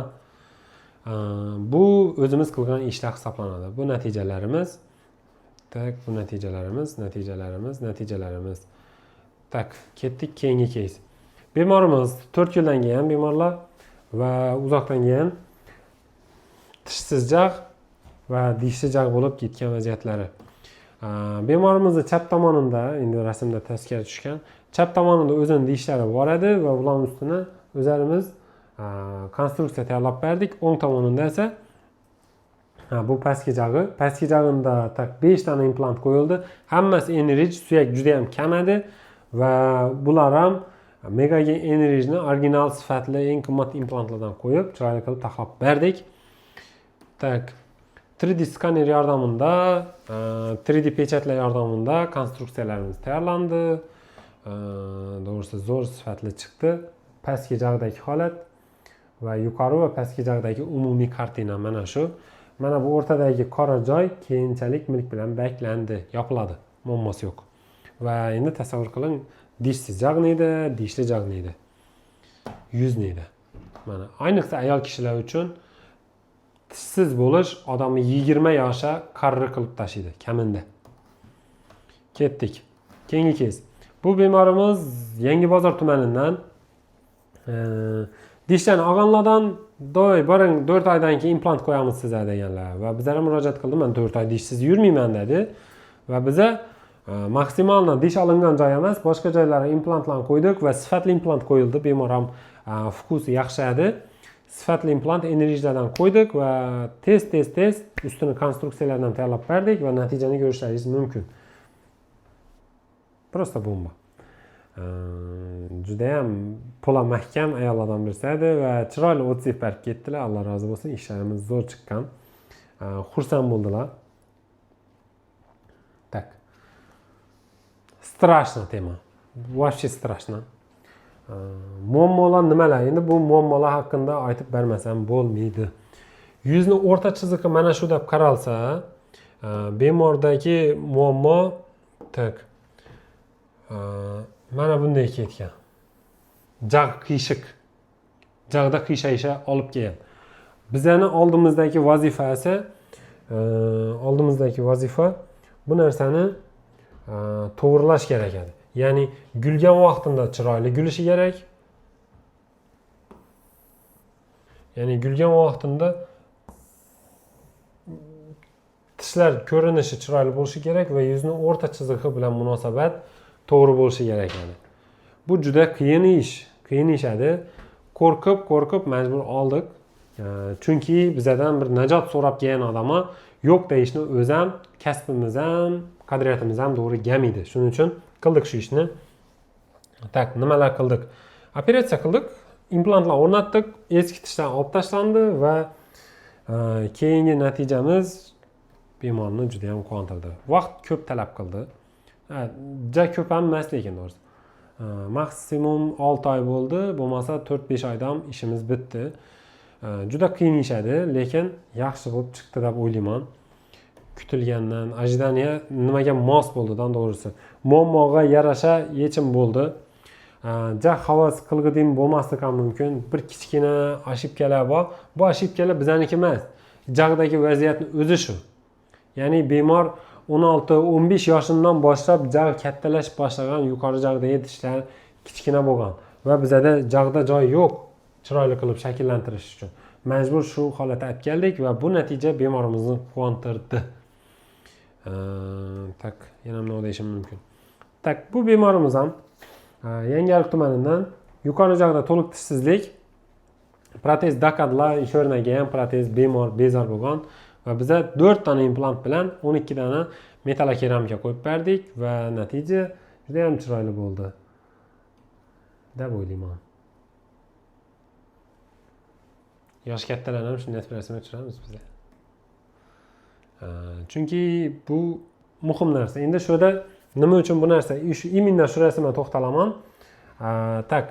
Speaker 1: Bu o'zimiz qilgan ishlar hisoblanadi. Bu natijalarimiz. Tak, bu natijalarimiz. Tak, ketdik keyingi case. Bemorimiz 4 yildan kelgan bemorlar va uzoqdan kelgan tishsiz jag' va dishli jag' bo'lib ketgan vaziyatlari. Bemorimizni chap tomonida, endi rasmda tasvirga tushgan, chap tomonida o'zining dishlari bor edi va ularning ustini o'zimiz konstruksiya tayyorlab berdik. O'ng tomonida esa bu pastki jag'i. Pastki jag'inda tak 5 dona implant qo'yildi. Hammasi Eneridge, suyak juda ham kam edi va bular ham Megagen Eneridge'ni original sifatli eng qimmat implantlardan qo'yib, chiroyli qilib taxlab berdik. Tak 3D skaner yordamida, 3D pechatlar yordamida konstruksiyalarimiz tayyorlandi. Doğrusu zo'r sifatli chiqdi. Pastki jag'dagi holat va yuqori va pastki jag'dagi umumiy kartina mana shu. Mana bu o'rtadagi qora joy keyinchalik milk bilan beklandi, yopiladi. Muammosi yo'q. Va endi tasavvur qiling, dishsiz jag' neydi, dishli jag' neydi? Yuz neydi? Mana ayniqsa ayol kishilar uchun tishsiz bo'lish odamni 20 yoshga qarri qilib tashlaydi, kaminda. Ketdik. Keyingi case. Bu bemorimiz Yangibozor tumanidan dishlarni olganlardan doy boring 4 oydan keyin implant qo'yamiz sizga deganlar va bizlarga murojaat qildi. Men 4 oy dishsiz yurmayman dedi va biza maksimalni dish olingan joy emas, boshqa joylarga implantlarni qo'ydik va sifatli implant qo'yildi. Bemor ham fokusi yaxshi edi. Sifatli implant Eneridge'dan qo'ydik va tez ustini konstruksiyalardan tayyorlab berdik va natijani ko'rishlaringiz mumkin. Prosta bomba. Juda ham po'la mahkam ayollardan birisi edi va chiroyli otsev berib ketdilar. Alloh rozi bo'lsin, ishlarimiz zo'r chiqqan. Xursand bo'ldilar. Tak. Strashno tema. Вообще strashno. Muammolar nimalar? Endi bu muammolar haqida aytib bermasam bo'lmaydi. Yuzni o'rta chizig'i mana shu deb qaralsa, bemordagi muammo tak mana bunday ketgan. Jag' qiyshiq. Jag'da qiyshayish olib kelgan. Bizning oldimizdagi vazifa bu narsani to'g'rilash kerak edi. Ya'ni gulgan vaqtida chiroyli gulishi kerak. Ya'ni gulgan vaqtida tishlar ko'rinishi chiroyli bo'lishi kerak va yuzning o'rta chizig'i bilan munosabat to'g'ri bo'lishi kerak edi. Bu juda qiyin ish edi. Qo'rqib majbur oldik. Chunki bizdan bir najot so'rab kelgan odamga yo'q deyishni o'zi ham, kasbimiz ham, qadriyatimiz ham to'g'ri kelmaydi. Shuning uchun qildik shu ishni. Tak, nimalar qildik? Operatsiya qildik, implantlar o'rnatdik, eski tishlar olib tashlandi va keyingi natijamiz bemorni juda ham quvontirdi. Vaqt ko'p talab qildi. Ja ko'p ham emas lekin to'g'risi. Maksimum 6 oy bo'ldi, bo'lmasa 4-5 oydan ishimiz bitdi. Juda qiyin ish edi, lekin yaxshi bo'lib chiqdi deb o'ylayman. Kutilgandan ожидание nimaga mos bo'ldi-dan to'g'risi. Muammoga yarasha yechim bo'ldi. Ja havas qilg'idim bo'lmasligi ham mumkin. Bir kichkina ошибкалар bor. Bu ошибкалар bizniki emas. Jag'dagi vaziyatning o'zi shu. Ya'ni bemor 16-15 yoshidan boshlab jag' kattalashib boshlagan, yuqori jag'dagi tishlar kichkina bo'lgan va bizda jag'da joy yo'q chiroyli qilib shakllantirish uchun. Majbur shu holatga olib keldik va bu natija bemorimizni quvontirdi. Tak, yana nima deyishim mumkin. Tak, bu bemorimiz ham Yangiariq tumanidan yuqori joyda to'liq tishsizlik, protez dakadlar ish o'rnagan, protez bemor bezor bo'lgan va biza 4 dona implant bilan 12 dona metalokeramika qo'yib berdik va natija juda ham chiroyli bo'ldi deb o'ylayman. Yosh kattalar ham shunday rasmga tushiramiz biz. Chunki bu muhim narsa. Endi shu yerda nima uchun bu narsa? Именно shu rasmga to'xtalaman. Tak,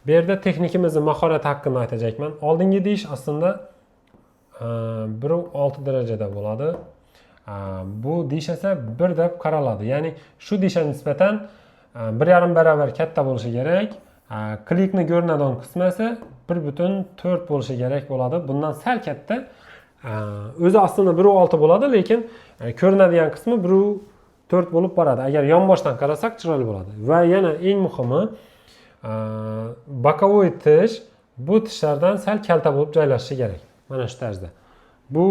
Speaker 1: bu yerda texnikimizning mahorati haqida aytajakman. Oldingi dish aslında 1.6 darajada bo'ladi. Bu dish esa 1 deb qaraladi. Ya'ni shu dishga nisbatan 1,5 barobar katta bo'lishi kerak. Klikni ko'rinadigan qismi esa 1.4 bo'lishi kerak bo'ladi. Bundan sal katta. O'zi aslında 1.6 bo'ladi, lekin ko'rinadigan qismi 1.4 bo'lib boradi. Agar yonboshdan qarasak chiroyli bo'ladi. Va yana eng muhimi, bokovoy tish bu tishlardan sal kalta bo'lib joylashishi kerak. Mana shu tarzda. Bu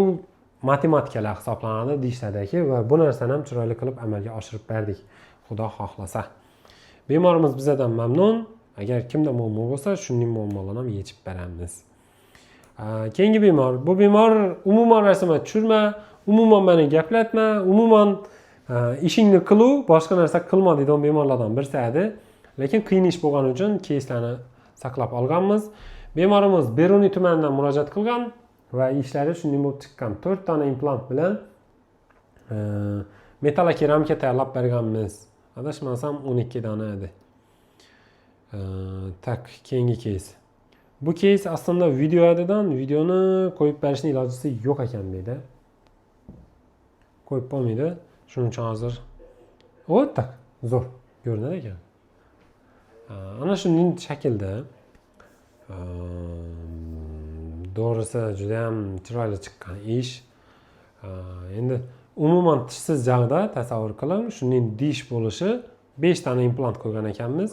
Speaker 1: matematikalar hisoblanadi dishlardagi va bu narsani ham chiroyli qilib amalga oshirib berdik. Xudo xohlasa. Bemorimiz bizdan mamnun. Agar kimda muammo bo'lsa, shuning muammolarini ham yechib beramiz. Keyingi bemor. Bu bemor umuman rasmga tushirma, umuman meni gaplatma, umuman ishingni qilu, boshqa narsa qilma degan bemorlardan birisi edi. Lekin qiyin ish bo'lgani uchun keyslarni saqlab olganmiz. Bemorimiz Beruniy tumanidan murojaat qilgan va ishlari shunday bo'lib chiqqan. 4 dona implant bilan metalokeramika tayyorlab berganmiz. Adashmasam 12 dona edi. Tak, keyingi keys. Bu keys aslında videoni qo'yib berishning ilojisi yo'q ekan deydi. Qo'yib bo'lmaydi. Shuning uchun hozir tak zo'r ko'rinar ekan. Ana shunday shaklda doğrusu juda ham chiroyli chiqqan ish. Endi umuman tishsiz joyda tasavvur qiling, shunday dish bo'lishi 5 dona implant qo'ygan ekanmiz.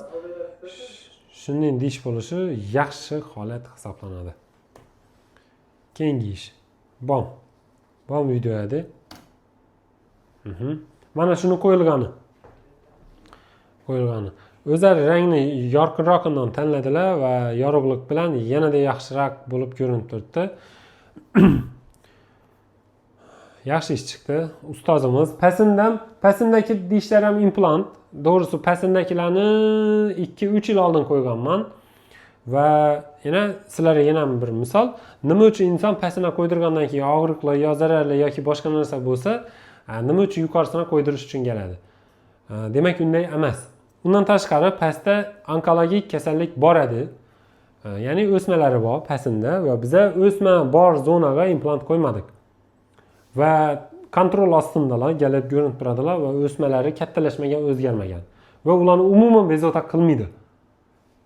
Speaker 1: Shunday dish bo'lishi yaxshi holat hisoblanadi. Keyingi ish. Bom video edi. Mana shuni qo'yilgani. O'zlari rangni yorqinroqidan tanladilar va yorug'lik bilan yanada yaxshiroq bo'lib ko'rinib turibdi. Yaxshi ish chiqdi. Ustozimiz pasindagi dishlar ham implant. Doğrusu pasindagilarni 2-3 yil oldin qo'yganman. Va yana sizlarga yana bir misol, nima uchun inson pasina qo'ydirgandan keyin og'riqli yo zararli yoki boshqa narsa bo'lsa, nima uchun yuqorisini qo'ydirish uchun keladi. Demak, unday emas. Undan tashqari pastda onkologik kasallik bor edi. Ya'ni o'smalari bor pasinda va biz o'sma bor zonaga implant qo'ymadik. Va kontrol ostindalar, galib ko'rinib turadilar va o'smalari kattalashmagan, o'zgarmagan. Va ularni umuman bezovta qilmaydi.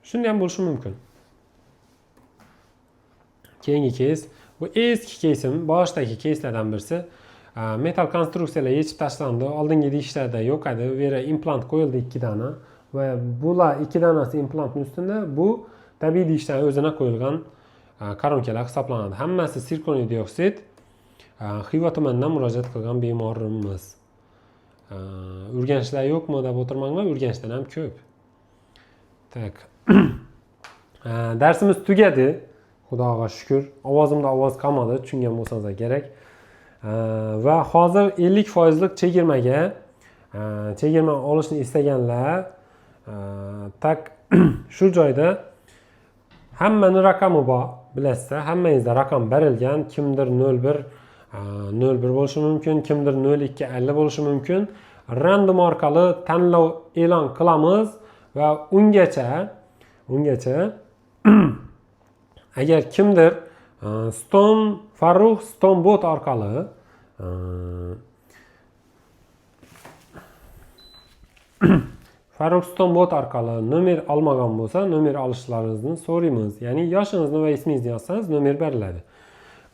Speaker 1: Shunday ham bo'lishi mumkin. Keyingi keys, bu eski keysim, boshdagi keyslardan birisi. Metal konstruksiyalar yechib tashlandi. Oldingi dishlarda yo'q edi. Bu yerga implant qo'yildi 2 dona va bular 2 donasi implantning ustida bu tabiiy dishdan o'zina qo'yilgan koronkalar hisoblanadi. Hammasi sirkoniy dioksid. Xiva tumanidan murojaat qilgan bemorimiz. Urganchlar yo'qmi deb o'tirmanglar, urganchdan ham ko'p. Tak. Darsimiz tugadi. Xudoga shukr. Ovozimda ovoz qolmadi, tushungan bo'lsangiz kerak. Va hozir 50% lik chegirma olishni istaganlar tak shu joyda hammani raqami bor, bilasizda, hammangizda raqam berilgan, kimdir 01 bo'lishi mumkin, kimdir 0250 bo'lishi mumkin. Random orqali tanlov e'lon qilamiz va ungacha agar kimdir Farruh Stonebot orqali Farruh Stonebot orqali nomer olmagan bo'lsa, nomer olishlaringizni so'raymiz. Ya'ni yoshingizni va ismingizni yozsangiz nomer beriladi.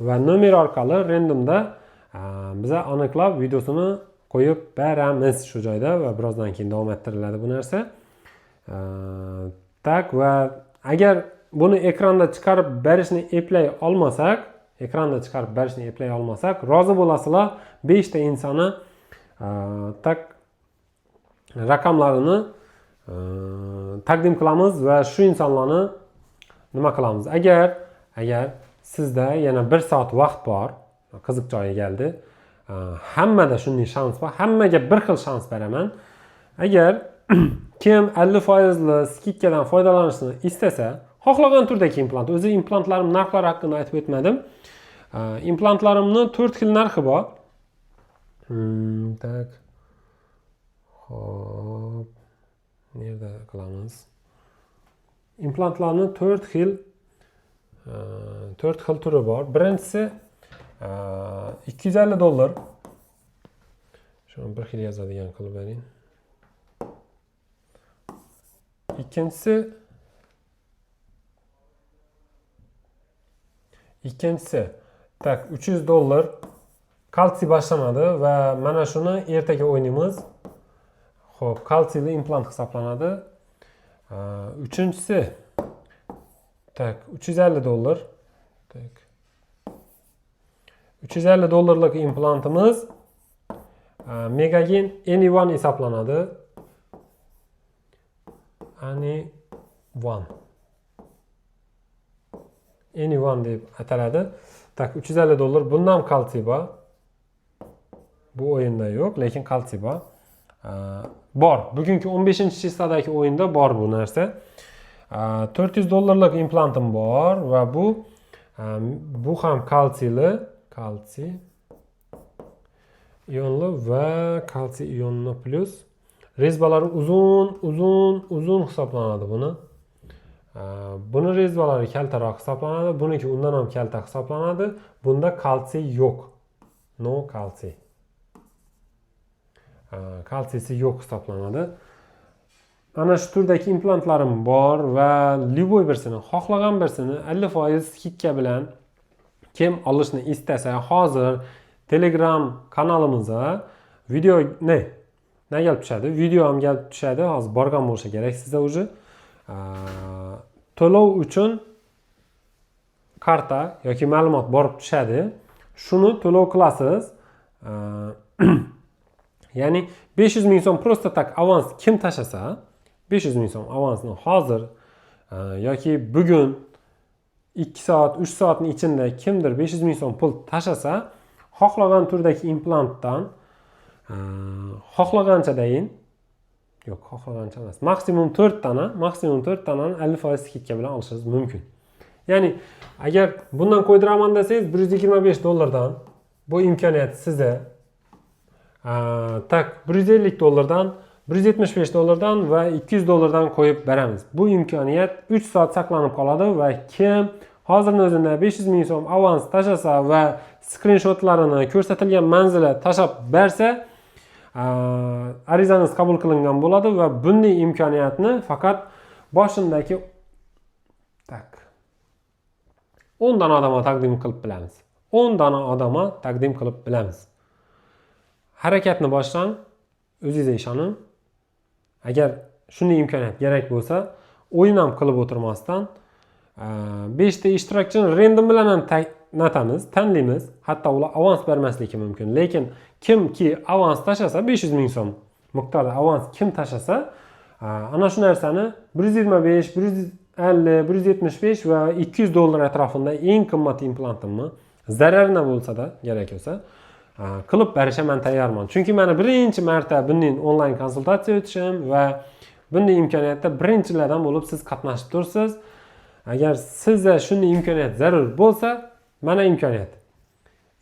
Speaker 1: Va nomer orqali randomda biza aniqlab videosini qo'yib beramiz shu joyda va birozdan keyin davom ettiriladi bu narsa. Tak va agar buni ekranda chiqarib berishni eplay olmasak, rozi bo'lasizlar 5 ta insonni tak raqamlarini taqdim qilamiz va shu insonlarni nima qilamiz? Agar sizda yana 1 soat vaqt bor, qiziq joyi keldi. Hammada shunday shans bor. Hammaga bir xil shans beraman. Agar kim 50% li skidkadan foydalanishni istasa, xohlagan turdagi implant. O'zi implantlarim narxlari haqida aytib o'tmadim. Implantlarimni 4 xil narxi bor. Tak. Xo'p. Nerda qilamiz? Implantlarning 4 xil turi bor. Birinchisi $250. Shuni bir xil yozadigan qilib bering. Ikkinchisi tak $300 kalsiy boshlanadi va mana shuni ertaga o'ynaymiz. Xo'p, kalsiyli implant hisoblanadi. Uchinchisi tak $350. Tak $350lik implantimiz Megagen Any1 hisoblanadi. Any1 deb ataladi. Tak $350. Bunda ham kalsiy bor. Bu o'yinda yo'q, lekin kalsiy bor. Bor. Bugungi 15-chistadagi o'yinda bor bu narsa. $400lik implantim bor va bu ham kalsiyli, kalsiy ionli va kalsiy ionli plus. Rezbalari uzun hisoblanadi buni. Buni rezbalari kaltaroq hisoblanadi, buniki undan ham kalta hisoblanadi. Bunda kalsiy yo'q. No kalsiy. Kalsiysi yo'q hisoblanadi. Ana shu turdagi implantlarim bor va любой birsini, xohlagan birsini 50% skidka bilan kim olishni istasa, hozir Telegram kanalimizga video kelib tushadi. Video ham kelib tushadi. Hozir borgan bo'lsa kerak sizga уже. To'lov uchun karta yoki ma'lumot borib tushadi. Shuni to'lov qilasiz. Ya'ni 500 ming so'm просто tak avans kim tashasa, 500 ming so'm avansni hozir yoki bugun 2 soat, 3 soatning ichida kimdir 500 ming so'm pul tashasa, xohlagan turdagi implantdan xohlaganchadayin yo'q, xohlagancha emas. Maksimum 4 tanani 50% skidka bilan olishingiz mumkin. Ya'ni agar bundan qo'ydiraman desangiz $125 bu imkoniyat sizda. Tak $150 $175 va $200 qo'yib beramiz. Bu imkoniyat 3 soat saqlanib qoladi va kim hozirning o'zida 500 ming so'm avans tashasa va skrinshotlarini ko'rsatilgan manzilga tashab bersa, arizangiz qabul qilingan bo'ladi va bunday imkoniyatni faqat boshindagi 10 dona odamga taqdim qilib bilamiz. 10 dona odamga taqdim qilib bilamiz. Harakatni boshlang, o'zingizga ishoning. Agar shunday imkoniyat kerak bo'lsa, o'yin ham qilib o'tirmasdan 5 ta ishtirokchini random bilan ham tanlaymiz. Hatto ular avans bermasligi mumkin. Lekin kimki avans tashasa 500 ming so'm miqdorda avans kim tashasa, ana shu narsani 125, 150, 175 va $200 atrofida eng qimmat implantimni zararli bo'lsa-da kerak bo'lsa qilib berishga men tayyorman. Chunki meni birinchi marta bunday onlayn konsultatsiya o'tishim va bunday imkoniyatda birinchilardan bo'lib siz qatnashib tursiz. Agar sizga shunday imkoniyat zarur bo'lsa, mana imkoniyat.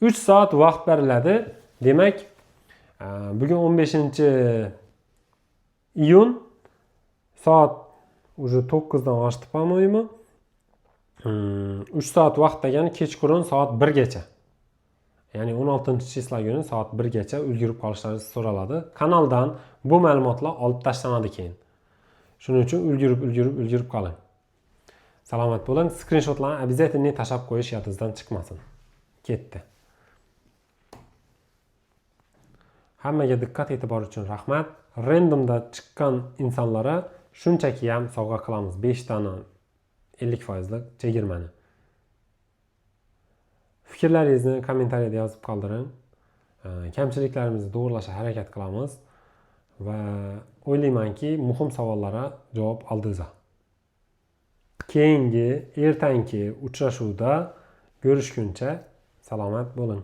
Speaker 1: 3 soat vaqt beriladi. Demak, bugun 15-iyun soat уже 9dan oshdi, по-моему. 3 soat vaqt degani kechqurun soat 1 gacha. Ya'ni 16-chisla kuni soat 1 gacha ulgurib qolishlaringiz so'raladi. Kanaldan bu ma'lumotlar olib tashlanadi keyin. Shuning uchun ulgurib qoling. Salomat bo'ling. Skrinshotlarni обязательно tashab qo'yish yodingizdan chiqmasin. Ketdi. Hammaga diqqat e'tibor uchun rahmat. Randomda chiqqan insonlarga shunchaki ham sovg'a qilamiz. 5 dona 50%lik chegirmani. Fikrlaringizni kommentariyada yozib qoldiring. Kamchiliklarimizni to'g'rilashga harakat qilamiz va o'ylaymanki, muhim savollarga javob oldingiz. keyingi ertangi uchrashuvda ko'rishguncha salomat bo'ling.